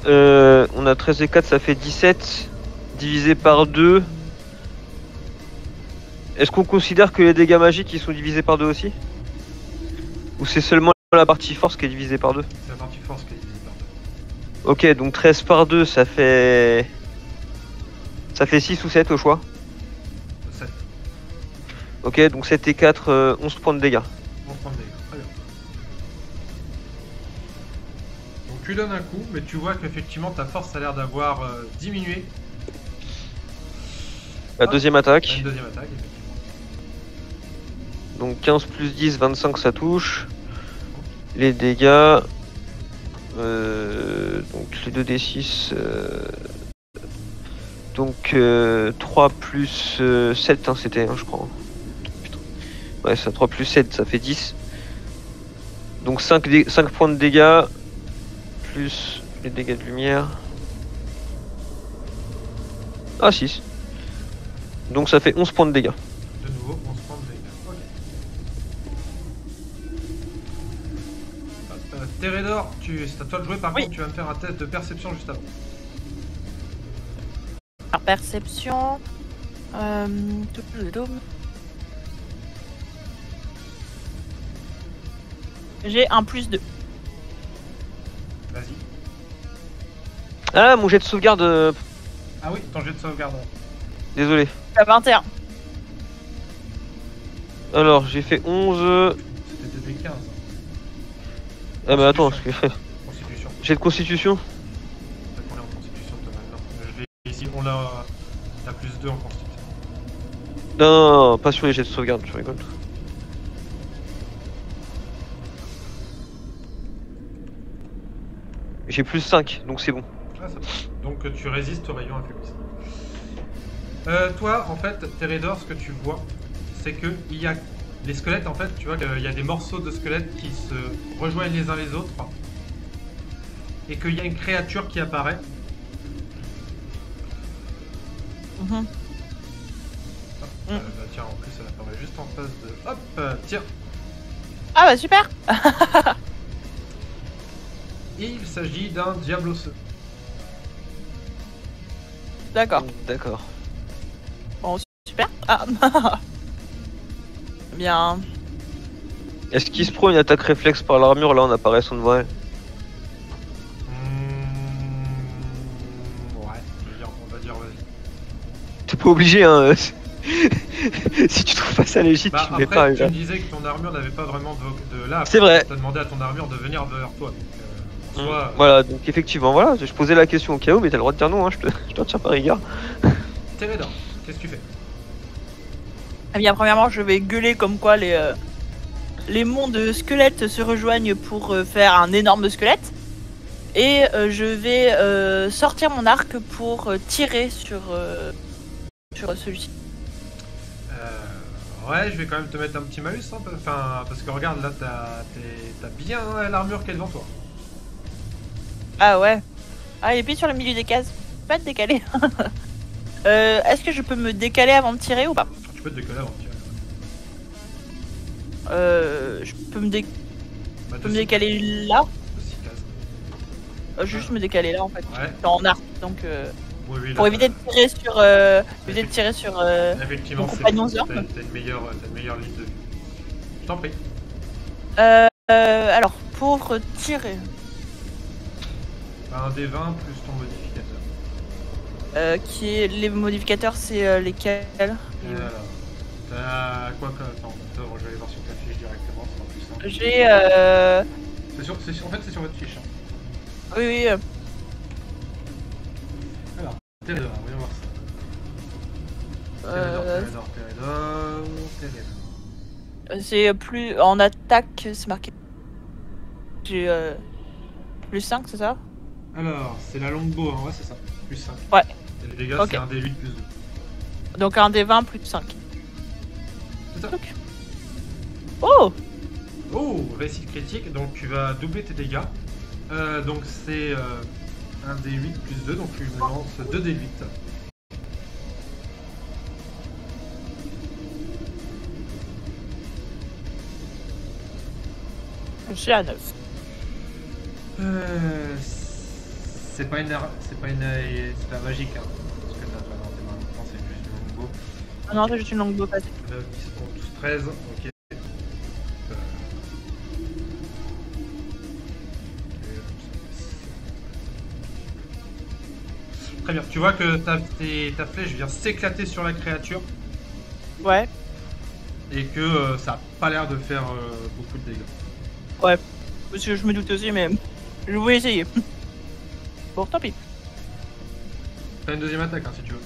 13 et 4, ça fait 17. Divisé par 2. Est-ce qu'on considère que les dégâts magiques ils sont divisés par 2 aussi? Ou c'est seulement la partie force qui est divisée par 2? C'est la partie force qui est divisée par 2. Ok, donc 13 par 2, ça fait 6 ou 7 au choix. 7. Ok, donc 7 et 4, 11 points de dégâts. 11 points de dégâts. Très bien. Donc tu donnes un coup, mais tu vois qu'effectivement ta force a l'air d'avoir diminué. La deuxième attaque. T'as une deuxième attaque, effectivement. Donc 15 plus 10, 25, ça touche. Les dégâts. Donc les 2d6. Donc 3 plus 7, hein, c'était, hein, je crois. Putain. Ouais, ça 3 plus 7, ça fait 10. Donc 5 points de dégâts. Plus les dégâts de lumière. Ah, 6. Donc ça fait 11 points de dégâts. De nouveau, 11 points de dégâts. Ok. Teredor, c'est à toi de jouer. Par Oui. contre, tu vas me faire un test de perception juste avant. Alors, perception. J'ai un plus 2. Vas-y. Ah, mon jet de sauvegarde. Ah oui, ton jet de sauvegarde. Désolé. À 21. Alors, j'ai fait 11. C'était des 15. Ah, bah attends, parce que. Constitution. Jet de constitution. T'as combien en constitution toi maintenant? Je l'ai ici, on l'a. T'as plus 2 en constitution. Non, pas sur les jets de sauvegarde, tu rigoles. J'ai plus 5, donc c'est bon. Ah, ça va. Donc tu résistes au rayon affaiblissant. Toi, en fait, Teredor, ce que tu vois, c'est que il y a les squelettes, en fait, tu vois qu'il y a des morceaux de squelettes qui se rejoignent les uns les autres, et qu'il y a une créature qui apparaît. Mhm. Bah, tiens, en plus, elle apparaît juste en face de. Hop, tiens. Ah bah super. Et il s'agit d'un diablos. D'accord. D'accord. Bon, super. Ah. Bien. Est-ce qu'il se prend une attaque réflexe par l'armure là en apparaissant devant elle? Ouais, on va dire vas-y. T'es pas obligé, hein. Si tu trouves pas ça légitime, Bah, tu le mets après, pas. tu me disais que ton armure n'avait pas vraiment de là. C'est vrai. T'as demandé à ton armure de venir vers toi. Donc, en soi, Voilà, donc effectivement, voilà, je posais la question au cas où, mais t'as le droit de dire non, hein, je t'en tiens pas rigueur. Teredor, qu'est-ce que tu fais? Eh bien, premièrement, je vais gueuler comme quoi les mondes squelettes se rejoignent pour faire un énorme squelette. Et je vais sortir mon arc pour tirer sur celui-ci. Ouais, je vais quand même te mettre un petit malus, hein, parce que regarde, là, t'as bien l'armure qui est devant toi. Ah ouais. Ah, il est pile sur le milieu des cases. Pas te décaler. Est-ce que je peux me décaler avant de tirer ou pas? Tu peux te décoller avant de tirer. Je peux me, Bah, peux me décaler là. de 6 cases. Juste me décaler là en fait. Ouais. En arc, donc Oui, oui, là, pour éviter de tirer sur effectivement, mon compagnon t'as Zorn. une meilleure ligne de vue. Je t'en prie. Alors pour tirer, Bah, un D20 plus ton modificateur. qui est les modificateurs, c'est lesquels? Et alors, t'as quoi que. Attends, je vais aller voir sur ta fiche directement, c'est plus simple. J'ai En fait, c'est sur votre fiche. Hein. oui oui. Alors, Teredor, voyons voir ça. Teredor. C'est plus en attaque, c'est marqué. J'ai plus 5, c'est ça? Alors, c'est la longbow, hein, ouais, c'est ça. Plus 5. Ouais. Et les dégâts, Ok. c'est un D8 plus 2. Donc un D20 plus 5. C'est ça. Ok. Oh! Oh, réussite critique, donc tu vas doubler tes dégâts. Donc c'est un D8 plus 2, donc tu me lances 2 D8. Je suis à 9. C'est pas pas magique, hein. Parce que t'as pas dans tes mains maintenant, c'est juste du longbow. Ah non, c'est juste une longue bow passée. 9, 10, 11, 12, 13, ok. Très bien, tu vois que ta flèche vient s'éclater sur la créature Ouais. et que ça a pas l'air de faire beaucoup de dégâts. Ouais. Parce que je me doute aussi, mais je voulais essayer. Bon, tant pis. T'as une deuxième attaque, hein, si tu veux.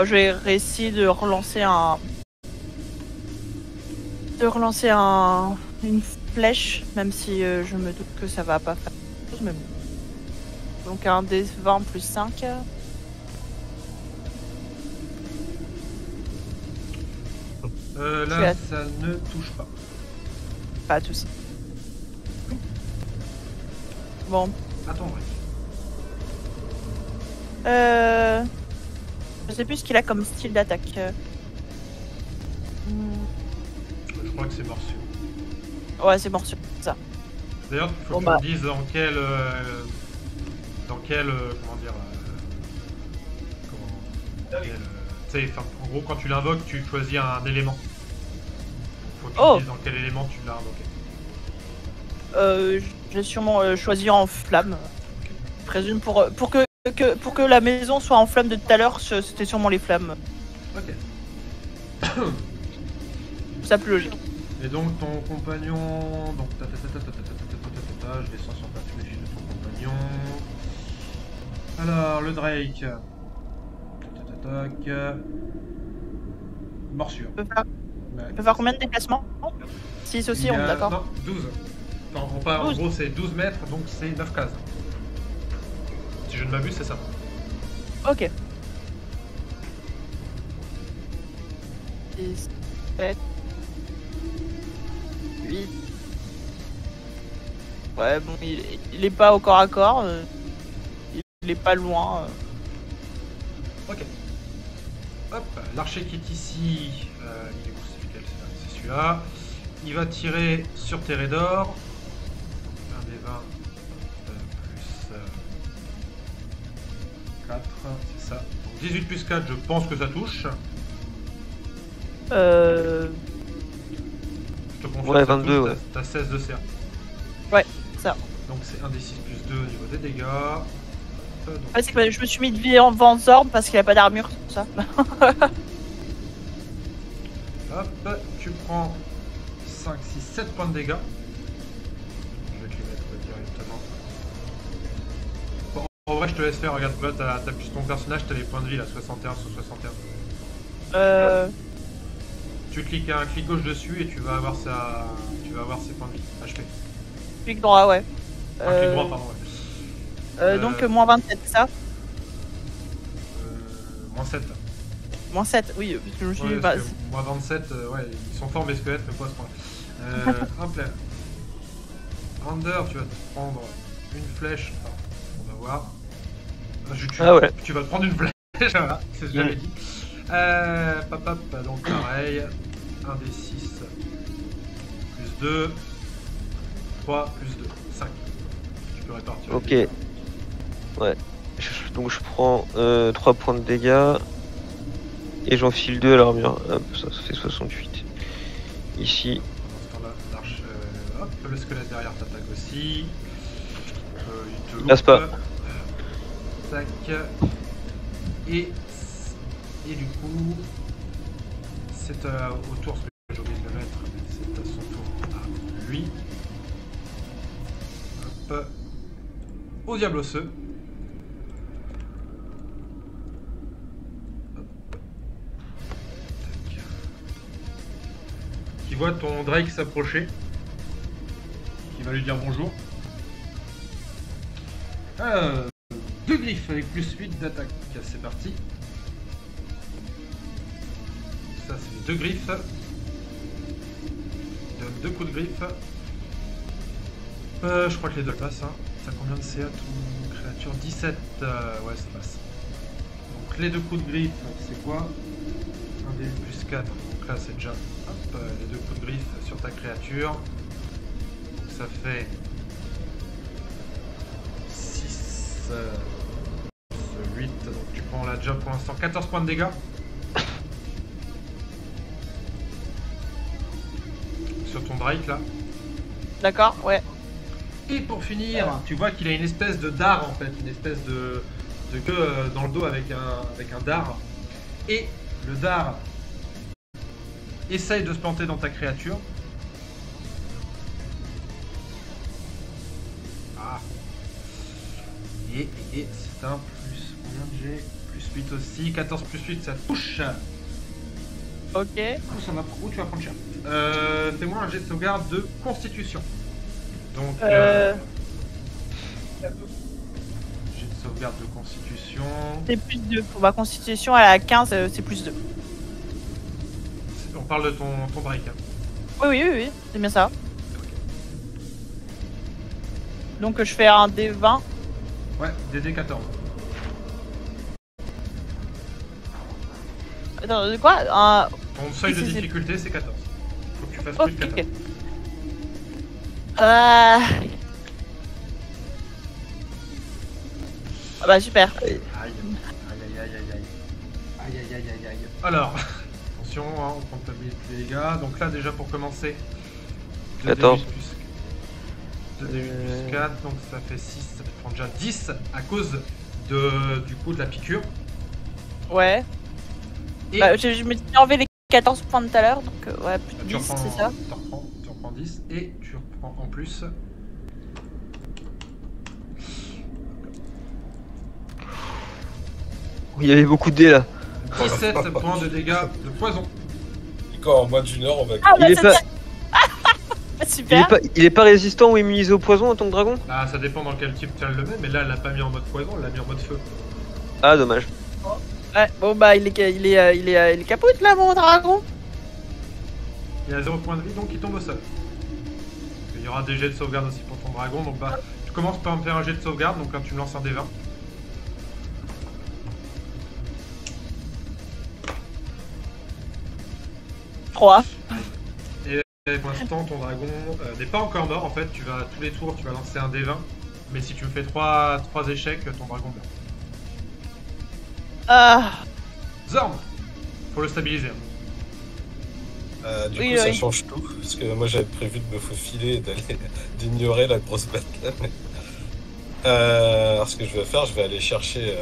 Je vais essayer de relancer une flèche, même si je me doute que ça va pas faire chose, mais bon. Donc un D20 plus 5. Là, ça ne touche pas. Pas de soucis. Bon. Attends, ouais. Je sais plus ce qu'il a comme style d'attaque. Je crois que c'est morsure. Ouais, c'est morsure, c'est ça. D'ailleurs, il faut Bon, que bah. tu me dises dans quel comment dire, tu sais, enfin, en gros, quand tu l'invoques, tu choisis un élément. Faut que tu me dises dans quel élément tu l'as invoqué. J'ai sûrement choisi en flamme. Je présume pour que la maison soit en flamme de tout à l'heure, c'était sûrement les flammes. Ok. Ça plus logique. Et donc ton compagnon, donc je descends sur la fiche de ton compagnon. Alors le Drake. Morsure. Il peut faire combien de déplacements 6 aussi, on est d'accord. Non, 12. Non, en 12. gros c'est 12 mètres, donc c'est 9 cases. Si je ne m'abuse, c'est ça. Ok. 6, 7, 8. Ouais, bon, il est pas au corps à corps. Il est pas loin. Ok. Hop, l'archer qui est ici, il est où, c'est lequel? C'est celui-là. Il va tirer sur Thérédor. Un des 20 plus 4, c'est ça. Donc 18 plus 4, je pense que ça touche. Je te confirme, Ouais, ça 22, touche, ouais. T'as 16 de CA. Ouais, ça. Donc c'est 1 des 6 plus 2 au niveau des dégâts. Donc, Ouais, c'est que je me suis mis devant Zorn parce qu'il a pas d'armure, tout ça. hop, tu prends 5, 6, 7 points de dégâts. Je vais te les mettre directement. Bon, en vrai, je te laisse faire. Regarde, là, t'as plus ton personnage, t'as les points de vie là, 61 sur 61. Tu cliques un clic gauche dessus et tu vas avoir ses points de vie. HP. Clic droit, ouais. Un clic droit, pardon. Ouais. Donc moins 27, c'est ça? Moins 7. Moins 7, oui, parce que je me suis dit, Ouais, bah, parce que moins 27, ouais, ils sont forts mes squelettes, mais pas à ce point-là. Hop là. Rander, tu vas te prendre une flèche. Enfin, on va voir. Ah ouais. Tu vas te prendre une flèche, voilà, c'est ce que j'avais dit. Donc pareil. 1 des 6 plus 2. 3 plus 2. 5. Tu peux répartir. Ok. Ouais. Donc je prends 3 points de dégâts. Et j'enfile 2 à l'armure. Hop, ça fait 68. Ici. Pendant ce temps-là, l'arche. Hop, le squelette derrière t'attaque aussi. Il te loupe. Passe pas. Tac. Et du coup, c'est au tour, ce que j'ai oublié de le mettre, c'est à son tour à lui. Hop. Au diable osseux. Qui voit ton Drake s'approcher. Qui va lui dire bonjour. 2 griffes avec plus 8 d'attaque. C'est parti. Ça, c'est 2 griffes. Il donne 2 coups de griffe. Je crois que les deux passent. Hein. Ça combien de CA ton créature? 17. Ouais, ça passe. Donc les 2 coups de griffe, c'est quoi? 1 des plus 4. Donc là, c'est déjà hop, les 2 coups de griffe sur ta créature. Donc ça fait 6, 8. Donc tu prends là déjà pour l'instant 14 points de dégâts. Sur ton Drake là. D'accord, ouais. Et pour finir, tu vois qu'il a une espèce de dard en fait, une espèce de queue dans le dos avec un dard. Et le dard essaye de se planter dans ta créature. Ah. Et c'est un plus. Combien de G? Plus 8 aussi. 14 plus 8, ça touche. Ok. Oh, ça va. Oh, tu vas prendre cher. Fais-moi un jet de sauvegarde de constitution. Donc, jet de sauvegarde de constitution. C'est plus 2. Pour ma constitution, elle est à 15, c'est plus 2. On parle de ton break. Hein. Oui, c'est bien ça. Donc je fais un D20. Ouais, DD 14. Attends, de quoi un... Ton seuil de c'est- difficulté, c'est 14. Faut que tu fasses plus de 14. Ok. Ah bah super. Aïe, aïe, aïe, aïe, aïe, aïe. Aïe, aïe, aïe, aïe, aïe. Alors, attention, hein, on comptabilise les dégâts. Donc là, déjà pour commencer, 14. 2d8 plus 4, donc ça fait 6, ça te prend déjà 10 à cause du coup de la piqûre. Ouais. Et Bah, je me suis enlevé les 14 points de tout à l'heure, donc ouais, plus de tu 10, reprends, c'est ça. tu reprends 10 et tu reprends en plus. Il y avait beaucoup de dés là. 17 points de dégâts de poison. Et quand en moins d'une heure, on va. Ah bah Il est c'est pas, super. il est pas résistant ou immunisé au poison en tant que dragon? Bah, ça dépend dans quel type tu le mets, mais là, elle l'a pas mis en mode poison, elle l'a mis en mode feu. Ah, dommage. Ouais, bon bah il est capote là mon dragon. Il a 0 point de vie, donc il tombe au sol. Il y aura des jets de sauvegarde aussi pour ton dragon, donc bah, tu commences par me faire un jet de sauvegarde, donc quand tu me lances un D20. Froid. Et pour l'instant, ton dragon n'est pas encore mort, en fait, tu vas, tous les tours, tu vas lancer un D20, mais si tu me fais 3 échecs, ton dragon meurt. Ah. Zorn! Faut le stabiliser. Du Oui, coup, ça oui. change tout. Parce que moi, j'avais prévu de me faufiler et d'ignorer la grosse bataille. Alors, ce que je vais faire, je vais aller chercher.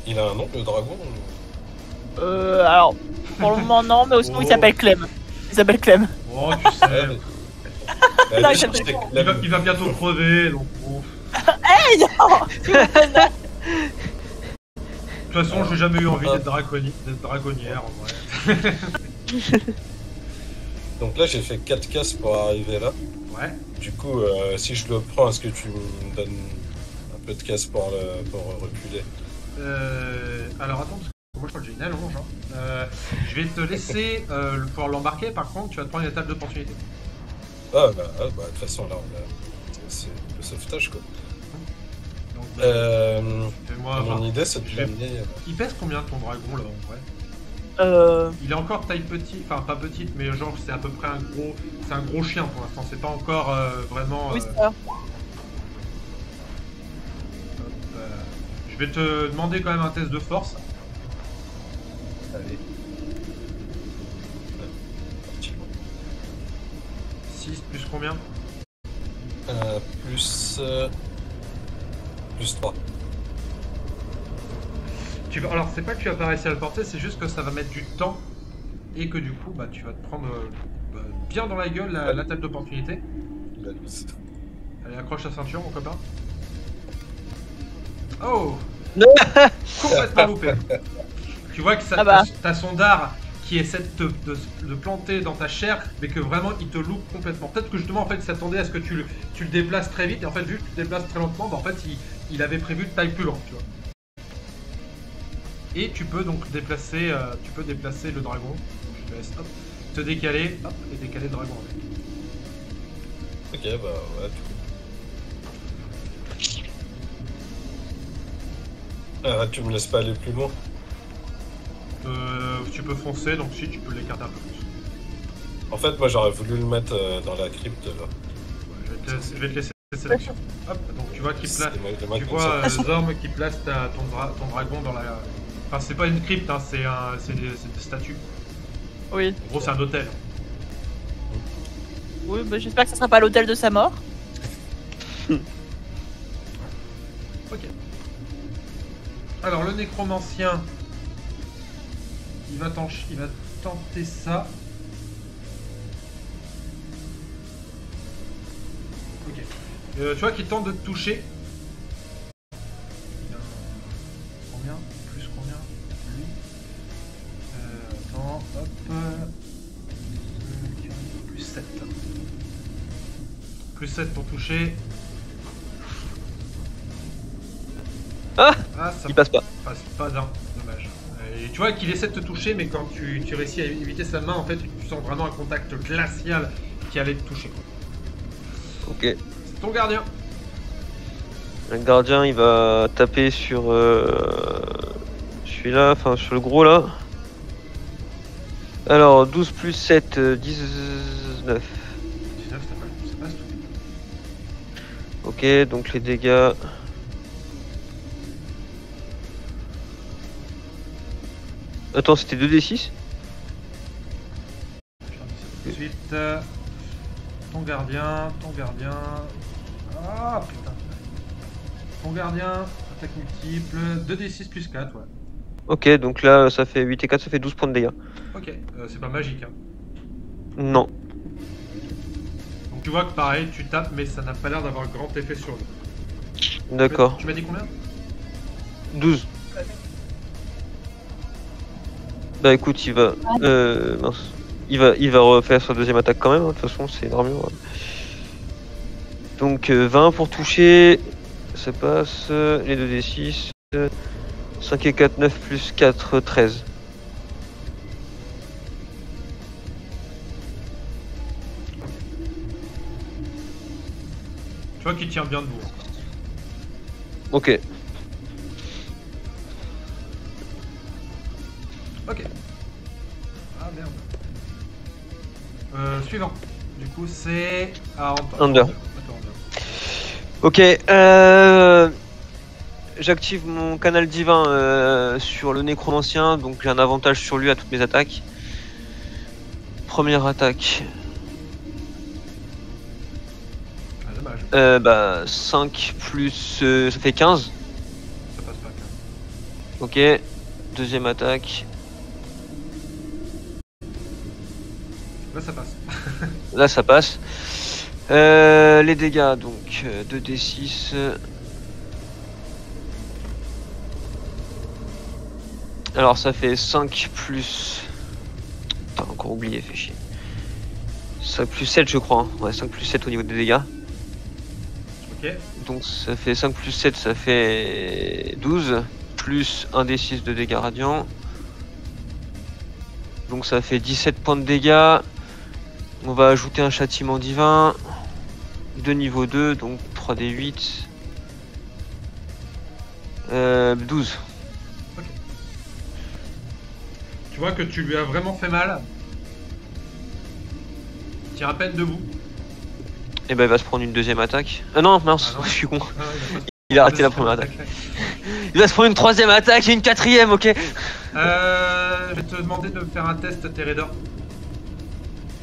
Il a un nom, le dragon? Alors, pour le moment non, mais sinon il s'appelle Clem. Il s'appelle Clem. Oh, tu sais, Ouais, mais- Bah, Non, aller il chercher Clem. il va bientôt crever, donc bon. Hey non. De toute façon, j'ai jamais eu envie d'être dragonnière, en vrai. Donc là, j'ai fait 4 cases pour arriver là. Ouais. Du coup, si je le prends, est-ce que tu me donnes un peu de cases pour reculer? Alors attends, parce que moi je crois que j'ai une allonge. Hein. Je vais te laisser pouvoir l'embarquer, par contre tu vas te prendre une étape d'opportunité. Ah bah, de toute façon, là, c'est le sauvetage, quoi. Donc, fais-moi Mon voir. idée, c'est de je vais- l'amener... Il pèse combien ton dragon là en vrai? Il est encore taille petite, enfin pas petite, mais genre c'est à peu près c'est un gros chien pour l'instant, c'est pas encore vraiment... Oui, c'est ça. Je vais te demander quand même un test de force. Allez. 6 plus combien? Plus 3. Alors c'est pas que tu vas pas réussir à le porter, c'est juste que ça va mettre du temps et que du coup bah, tu vas te prendre bien dans la gueule la tête d'opportunité. Allez, accroche ta ceinture mon copain. Oh. Complètement loupé. Tu vois que Ah bah. t'as son dard qui essaie de planter dans ta chair, mais que vraiment il te loupe complètement. Peut-être que justement en fait il s'attendait à ce que tu le déplaces très vite, et en fait vu que tu te déplaces très lentement, bah, en fait il avait prévu de taille plus lente, tu vois. Et tu peux donc déplacer, le dragon. Je te laisse hop, te décaler, hop, et décaler le dragon avec. Ok, bah ouais, du coup. Ah, tu me laisses pas aller plus loin. Tu peux foncer, donc si tu peux l'écarter un peu plus. En fait, moi j'aurais voulu le mettre dans la crypte là. Ouais, je vais te laisser sélection. Hop, donc tu vois qu'il place. C'est moi Tu qui vois me sens- Zorm qui place ton dragon dans la. Enfin, c'est pas une crypte, hein, c'est des statues. Oui. En gros, c'est un hôtel. Oui, bah, j'espère que ça sera pas l'hôtel de sa mort. Ok. Alors, le nécromancien, il va tenter ça. Ok. Tu vois qu'il tente de te toucher. Combien? Plus combien? Lui. Attends, hop. Plus 7. Plus 7 pour toucher. Ah, ça il passe pas. passe pas d'un. Dommage. Et tu vois qu'il essaie de te toucher, mais quand tu réussis à éviter sa main, en fait, tu sens vraiment un contact glacial qui allait te toucher. Ok. C'est ton gardien. Le gardien, il va taper sur celui-là, enfin sur le gros là. Alors, 12 plus 7, 19. 19, ça passe tout. Ok, donc les dégâts. Attends, c'était 2d6? Je t'en dis ça tout de suite. Ton gardien. Ah putain. Ton gardien, attaque multiple, 2d6 plus 4, ouais. Ok, donc là, ça fait 8 et 4, ça fait 12 points de dégâts. Ok, c'est pas magique, hein. Non. Donc tu vois que pareil, tu tapes, mais ça n'a pas l'air d'avoir grand effet sur lui. D'accord. Tu m'as dit combien? 12. Bah écoute, il va... mince. Il va refaire sa deuxième attaque quand même, hein. De toute façon c'est normal. Ouais. Donc 20 pour toucher, ça passe, les 2d6, 5 et 4, 9 plus 4, 13. Tu vois qu'il tient bien debout. Ok. Ok. Ah merde. Suivant. Du coup c'est... Ah, Under. Attends, Ok, j'active mon canal divin sur le nécromancien, donc j'ai un avantage sur lui à toutes mes attaques. Première attaque. Ah, dommage. Bah 5 plus... ça fait 15. Ça passe pas. Ok. Deuxième attaque. Là ça passe. Là ça passe. Les dégâts, donc 2d6. Alors ça fait 5 plus... Putain, encore oublié, fait chier. 5 plus 7 je crois, hein. Ouais, 5 plus 7 au niveau des dégâts. Ok. Donc ça fait 5 plus 7, ça fait 12. Plus 1d6 de dégâts radiants. Donc ça fait 17 points de dégâts. On va ajouter un châtiment divin de niveau 2, donc 3d8. 12. Ok. Tu vois que tu lui as vraiment fait mal. Il tient à peine debout. Et ben il va se prendre une deuxième attaque. Ah non, mince, Ah non. je suis con. Ah, il a pas- Il a raté la première attaque. Il va se prendre une troisième attaque et une quatrième, ok. Je vais te demander de faire un test Teredor.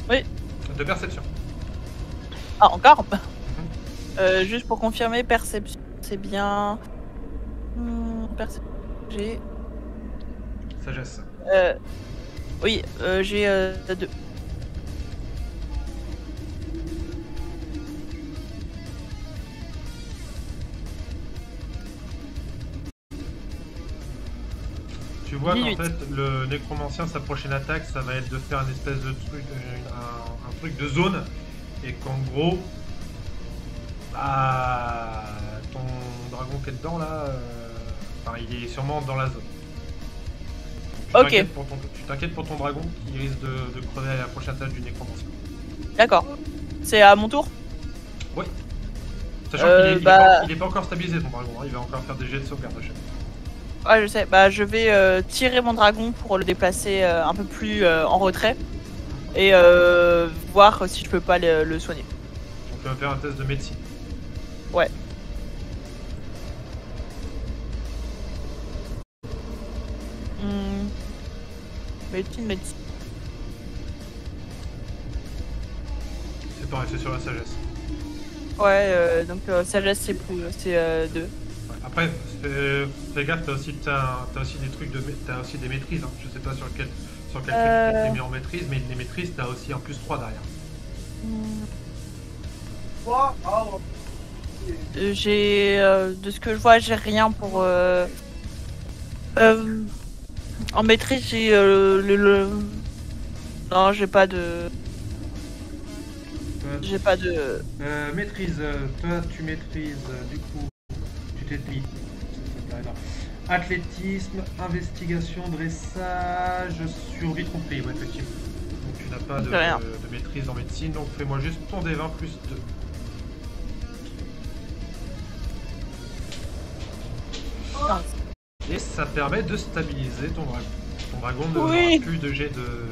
Oui. De perception. Ah, encore. Juste pour confirmer, perception, c'est bien. Perception. J'ai. Sagesse. Oui, j'ai 2. Tu vois qu'en 18. fait, le nécromancien, sa prochaine attaque, ça va être de faire une espèce de truc, un truc de zone. Et qu'en gros, bah, ton dragon qui est dedans là, enfin, il est sûrement dans la zone. Donc Ok, Tu t'inquiètes pour ton dragon qui risque de crever à la prochaine tâche du nécromancien. d'accord. C'est à mon tour? Oui. Sachant qu'il est pas encore stabilisé ton dragon, hein. Il va encore faire des jets de sauvegarde à chaque fois. Ouais, je sais. Bah, je vais tirer mon dragon pour le déplacer un peu plus en retrait et voir si je peux pas le soigner. Donc tu vas faire un test de médecine. Ouais. Médecine. C'est pareil, c'est sur la sagesse. Ouais, donc sagesse c'est 2. Ouais. Après, fais gaffe, t'as aussi des trucs t'as aussi des maîtrises. Hein. Je sais pas sur quel truc tu t'es mis en maîtrise, mais les maîtrises, t'as aussi un +3 derrière. J'ai de ce que je vois, j'ai rien pour en maîtrise, j'ai non, j'ai pas de Maîtrise, toi tu maîtrises, du coup, tu t'es mis. Athlétisme, investigation, dressage, survie compris, ouais, effectivement. Donc tu n'as pas de maîtrise en médecine, donc fais-moi juste ton D20 plus 2. Et ça permet de stabiliser ton dragon. Ton dragon n'aura plus de jet de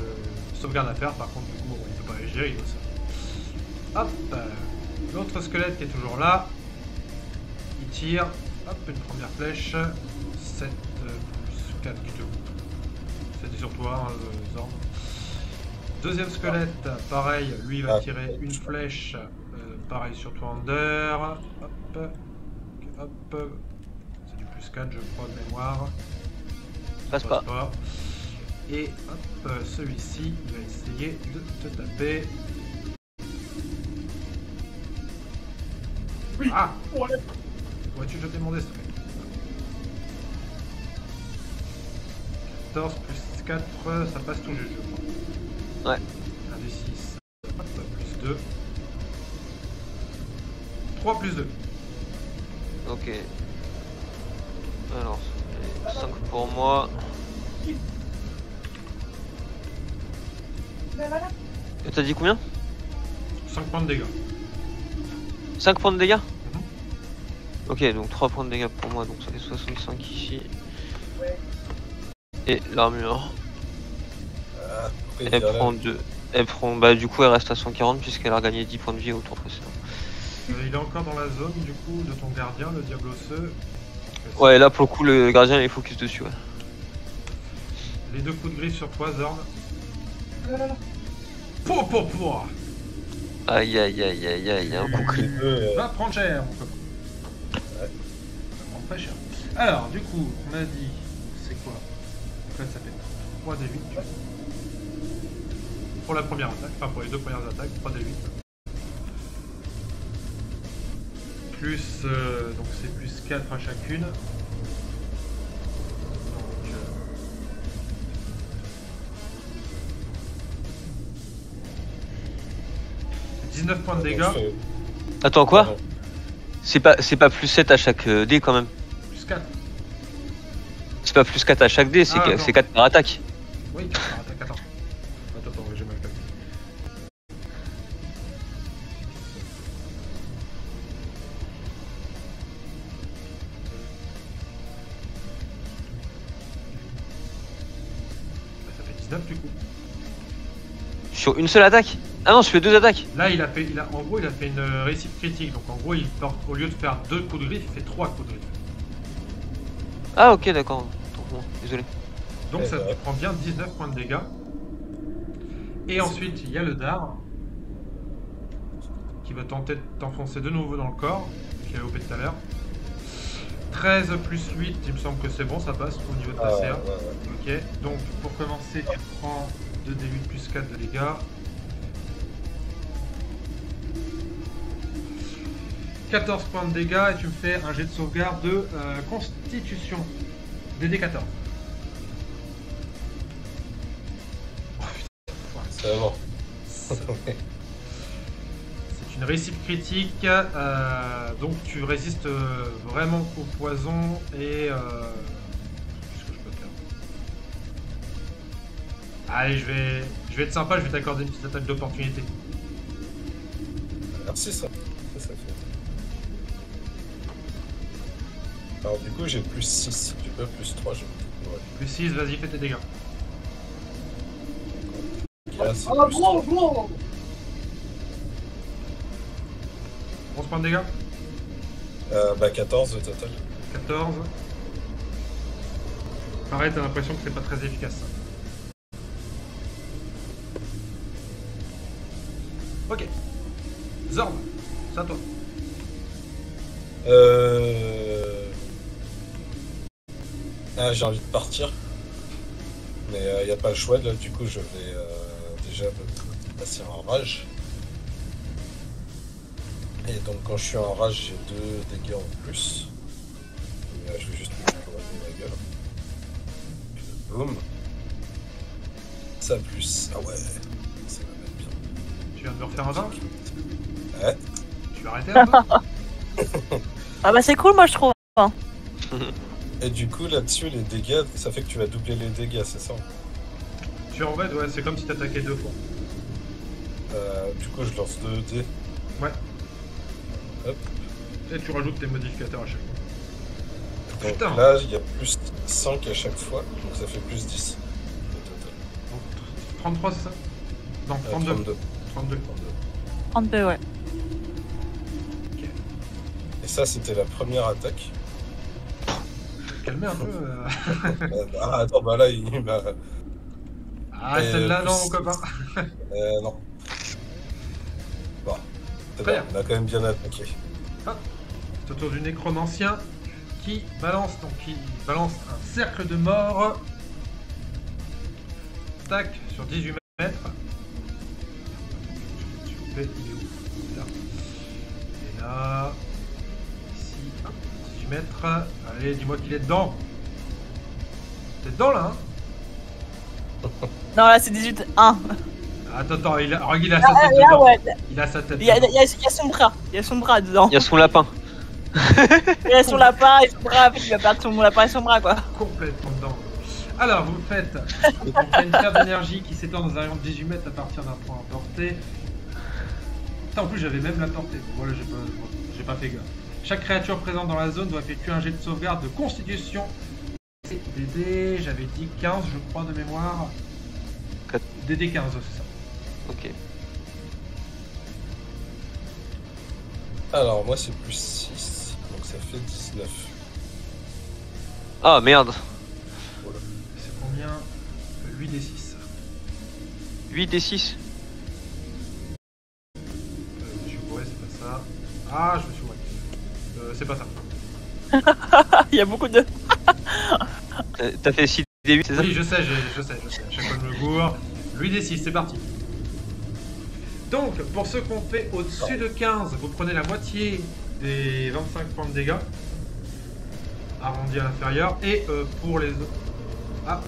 sauvegarde à faire, par contre, du coup, il ne peut pas les gérer, il doit ça. Hop, l'autre squelette qui est toujours là, il tire, hop, une première flèche, 7 plus 4 qui te coupe. C'était sur toi, hein, Zorn. Deuxième squelette, pareil, lui il va tirer une flèche, pareil sur toi, Under, hop, hop, c'est du plus 4 je crois de mémoire. Passe pas. Et hop, celui-ci, il va essayer de te taper. Oui. Ah! Pourrais-tu jeter mon dé, s'il te plaît? 14 plus 4, ça passe tout juste, je crois. Ouais. 1 des 6, hop, plus 2. 3 plus 2. Ok. Alors, 5 pour moi. Et t'as dit combien? 5 points de dégâts. 5 points de dégâts. Ok, donc 3 points de dégâts pour moi, donc ça fait 65 ici. Et l'armure. Elle prend 2. Elle prend, bah du coup elle reste à 140 puisqu'elle a gagné 10 points de vie au tour précédent. Il est encore dans la zone du coup de ton gardien, le diable osseux. Ouais, là pour le coup le gardien il est focus dessus, ouais. Les 2 coups de griffe sur toi, Zorn. Pouah. Aïe, un coup crit. Va prendre cher, mon copain. Ouais. Va prendre très cher. Alors, du coup, on a dit, c'est quoi? Donc là, ça fait 3 d 8 pour la première attaque, enfin pour les 2 premières attaques, 3 d 8. Plus, donc c'est plus 4 à chacune. Donc, 19 points de dégâts. Attends, quoi? C'est pas plus 7 à chaque dé quand même. Plus 4. C'est pas plus 4 à chaque dé, c'est 4 par attaque. Oui, 4 par attaque, attends, j'ai mal calculé. Ça fait 19 du coup. Sur une seule attaque? Ah non, je fais 2 attaques. Là, en gros, il a fait une réussite critique. Donc, en gros, il porte, au lieu de faire 2 coups de griffe, il fait 3 coups de griffe. Ah, ok, d'accord. Bon, désolé. Donc, ça te prend bien 19 points de dégâts. Et ensuite, il y a le dard qui va tenter de t'enfoncer de nouveau dans le corps, qui a OP tout à l'heure. 13 plus 8, il me semble que c'est bon, ça passe au niveau de ta CA. Ok, donc pour commencer, tu prends 2d8 plus 4 de dégâts. « 14 points de dégâts et tu me fais un jet de sauvegarde de constitution. DD14. » Oh putain. C'est bon. C'est une réussite critique, donc tu résistes vraiment au poison et... qu'est-ce que je peux faire? Allez, je vais être sympa, je vais t'accorder une petite attaque d'opportunité. Merci, ça fait. Alors, du coup, j'ai plus 6. J'ai pas plus 3, je vais peut-être. Ouais. Plus 6, vas-y, fais tes dégâts. Là, c'est plus 3. 11 points de dégâts. Bah, 14 au total. 14. Pareil, t'as l'impression que c'est pas très efficace. Ça. Ok. Zorn, c'est à toi. J'ai envie de partir. Mais il n'y a pas le choix, là. Du coup, je vais déjà me passer en rage. Et donc, quand je suis en rage, j'ai 2 dégâts en plus. Et, je vais juste me poignarder la gueule. Boum. Ça plus. Ah ouais. Ça va mettre bien. Tu viens de me refaire un 20 Ouais. Tu vas arrêter un peu. Ah bah c'est cool, moi je trouve. Et du coup, là-dessus, les dégâts, ça fait que tu vas doubler les dégâts, c'est ça? Tu en fait, ouais, c'est comme si t'attaquais 2 fois. Du coup, je lance 2 dés. Ouais. Hop. Et tu rajoutes tes modificateurs à chaque fois. Donc Putain. là, il y a plus 5 à chaque fois, donc ça fait plus 10 au total. Donc, 33, c'est ça? Non, 32. 32. 32. 32, ouais. Et ça, c'était la première attaque. Calmez un peu. Ah, attends, bah là, il m'a... Ah, celle-là, non, mon copain. Non. Bon. C'est Très bon, on a quand même bien attaqué. C'est au tour du nécromancien qui balance un cercle de mort. Tac, sur 18 mètres. Il est où? Là. Et là. Ici, 18 mètres. Allez, dis-moi qu'il est dedans. T'es dedans là, hein? Non, là c'est 18-1. Attends, il a sa tête Là, dedans. ouais. Il a sa tête Il y a dedans. son bras. Il y a son bras dedans. Il y a son lapin. Il y a son lapin et son bras. Il va perdre son lapin et son bras, quoi. Complètement dedans. Alors, vous faites donc, il y a une carte d'énergie qui s'étend dans un rayon de 18 mètres à partir d'un point à portée. Putain, en plus, j'avais même la portée. Bon, voilà, j'ai pas fait gaffe. Chaque créature présente dans la zone doit effectuer un jet de sauvegarde de constitution. DD, j'avais dit 15, je crois, de mémoire. DD 15, c'est ça. Ok. Alors, moi, c'est plus 6, donc ça fait 19. Ah merde. C'est combien 8 d 6. 8 et 6. Je suis bourré, c'est pas ça. Ah, je me suis bourré. C'est pas ça. Il y a beaucoup de. T'as fait 6 et 8, c'est ça? Oui, je sais. À chaque fois, je me gourre. 8 d 6, c'est parti. Donc, pour ceux qu'on fait au-dessus de 15, vous prenez la moitié des 25 points de dégâts. Arrondi à l'inférieur. Et pour les autres... Ah,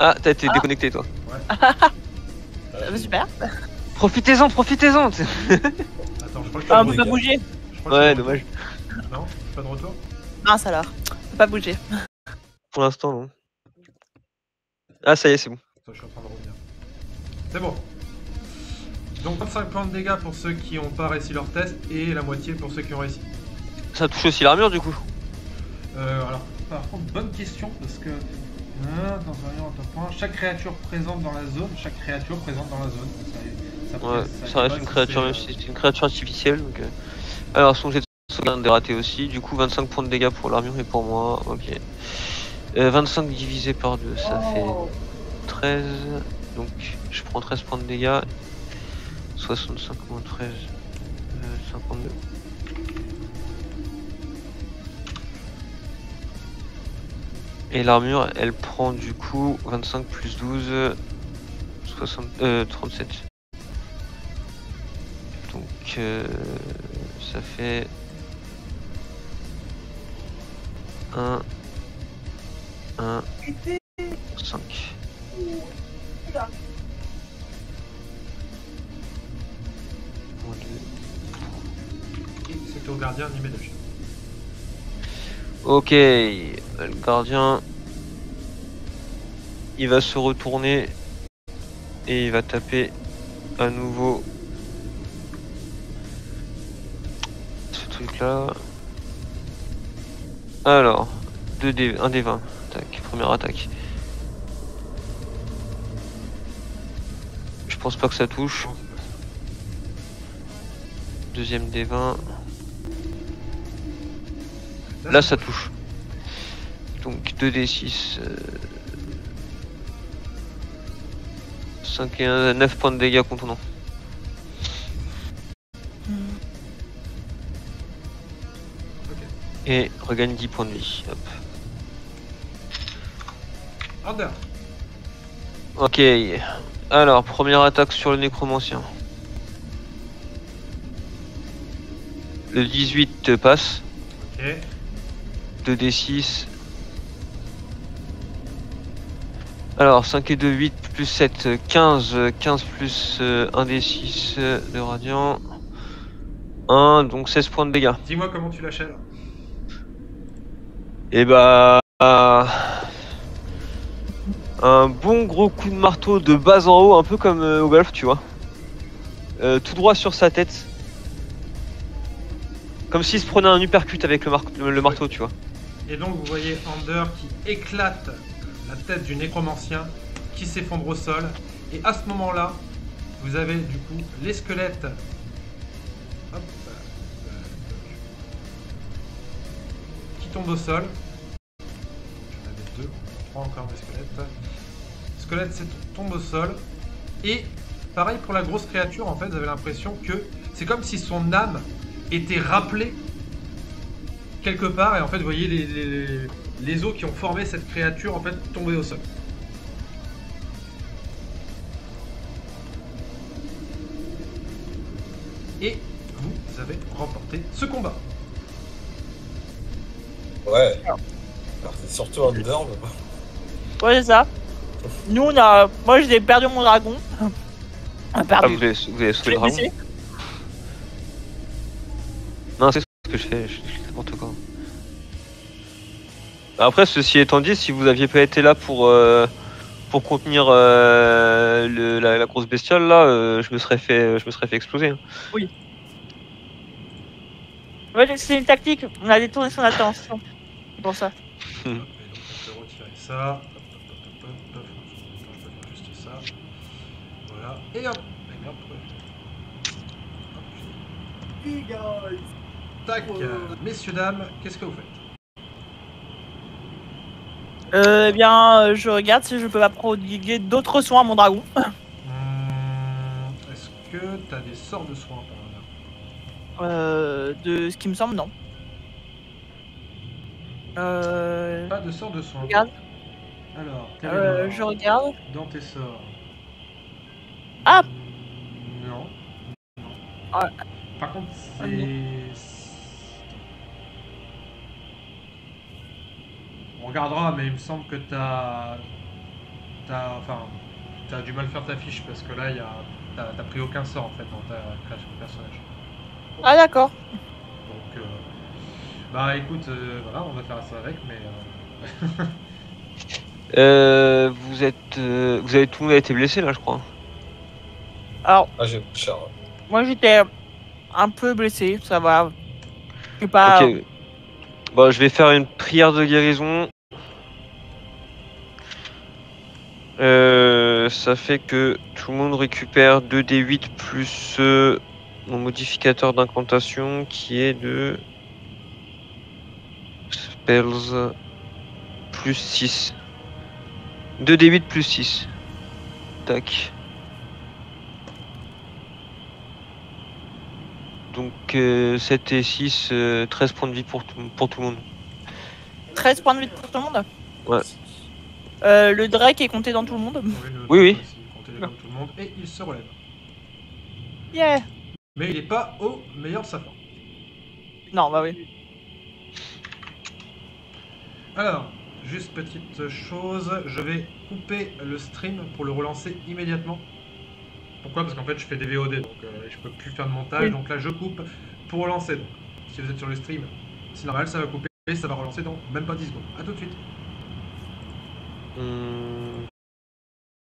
Ah, t'as été déconnecté toi. Super. Profitez-en. attends, je crois que Ah, on je peut pas bouger. crois que Ouais, je- dommage. Non, pas de retour. Mince alors. On peut pas bouger. Pour l'instant, non. Ah, ça y est, c'est bon. Attends, je suis en train de revenir. C'est bon. Donc 25 points de dégâts pour ceux qui n'ont pas réussi leur test et la moitié pour ceux qui ont réussi. Ça touche aussi l'armure du coup. Alors, par contre, bonne question parce que dans un rayon à ton point, chaque créature présente dans la zone. Ouais, ça reste une créature, c'est une créature artificielle. Donc, alors, son jet de sauvegarde est raté aussi. Du coup, 25 points de dégâts pour l'armure et pour moi. Ok. 25 divisé par 2, ça fait 13. Donc, je prends 13 points de dégâts. 65 moins 13, 52. Et l'armure, elle prend du coup 25 plus 12, 37. Donc ça fait 1, 5. C'est au gardien animé de chien. Ok, le gardien, il va se retourner et il va taper à nouveau ce truc là. Alors, 2D, 1 des 20. Tac, première attaque. Je pense pas que ça touche. Deuxième des 20. Là ça touche. Donc 2d6. 5 et 1, 9 points de dégâts contondants. Et regagne 10 points de vie. Hop. Under. Ok. Alors, première attaque sur le nécromancien. Le 18 te passe. Ok. 2d6. Alors, 5 et 2, 8 plus 7, 15. 15 plus 1d6 de radiant. 1, donc 16 points de dégâts. Dis-moi comment tu l'achèves. Et bah... un bon gros coup de marteau de bas en haut, un peu comme au golf, tu vois. Tout droit sur sa tête. Comme s'il se prenait un uppercut avec le marteau, tu vois. Et donc vous voyez Under qui éclate la tête du nécromancien qui s'effondre au sol. Et à ce moment-là, vous avez du coup les squelettes. Hop, qui tombent au sol. J'en avais 2, 3 encore des squelettes. Les squelettes tombent au sol. Et pareil pour la grosse créature, en fait, vous avez l'impression que c'est comme si son âme était rappelée quelque part, et en fait vous voyez les os qui ont formé cette créature en fait tomber au sol. Et vous avez remporté ce combat. Ouais. Alors c'est surtout Under. Ouais, c'est ça. Nous, on a. Moi, j'ai perdu mon dragon. Perdu. Ah, vous avez sauvé le dragon. Non, c'est ce que je fais n'importe quoi. Après, ceci étant dit, si vous aviez pas été là pour contenir la grosse bestiole là, je me serais fait exploser. Hein. Oui. Ouais, c'est une tactique. On a détourné son attention. C'est pour ça. Et donc on peut retirer ça. Hop. Je peux faire juste ça. Voilà. Et hop. Et merde, pourquoi Tac. Messieurs, dames, qu'est-ce que vous faites? Eh bien, je regarde si je peux pas prodiguer d'autres soins à mon dragon. Est-ce que tu as des sorts de soins par hasard? De ce qui me semble, non. Pas de sorts de soins. Regarde. Alors, je regarde. dans tes sorts. Ah. Non. Ah. Par contre, Ah, c'est... On regardera, mais il me semble que t'as dû mal faire ta fiche parce que là, t'as pris aucun sort en fait dans ta création de personnage. Ah, d'accord. Donc, bah écoute, voilà, on va faire ça avec, mais. Vous avez tout le monde a été blessé là, je crois. Alors, Ah, j'ai cher. moi j'étais un peu blessé, ça va. Je suis pas. Ok. Bon, je vais faire une prière de guérison. Ça fait que tout le monde récupère 2d8 plus mon modificateur d'incantation qui est de spells plus 6. 2d8 plus 6. Tac. Donc 7 et 6, 13 points de vie pour tout le monde. 13 points de vie pour tout le monde. Ouais. Le Drake est compté dans tout le monde. Oui. Comptez les comme tout le monde et il se relève. Yeah. Mais il n'est pas au meilleur de sa forme. Non, bah oui. Alors, juste petite chose, je vais couper le stream pour le relancer immédiatement. Pourquoi? Parce qu'en fait je fais des VOD, donc je peux plus faire de montage, Oui. donc là je coupe pour relancer. Donc, si vous êtes sur le stream, c'est normal, ça va couper et ça va relancer dans même pas 10 secondes. A tout de suite.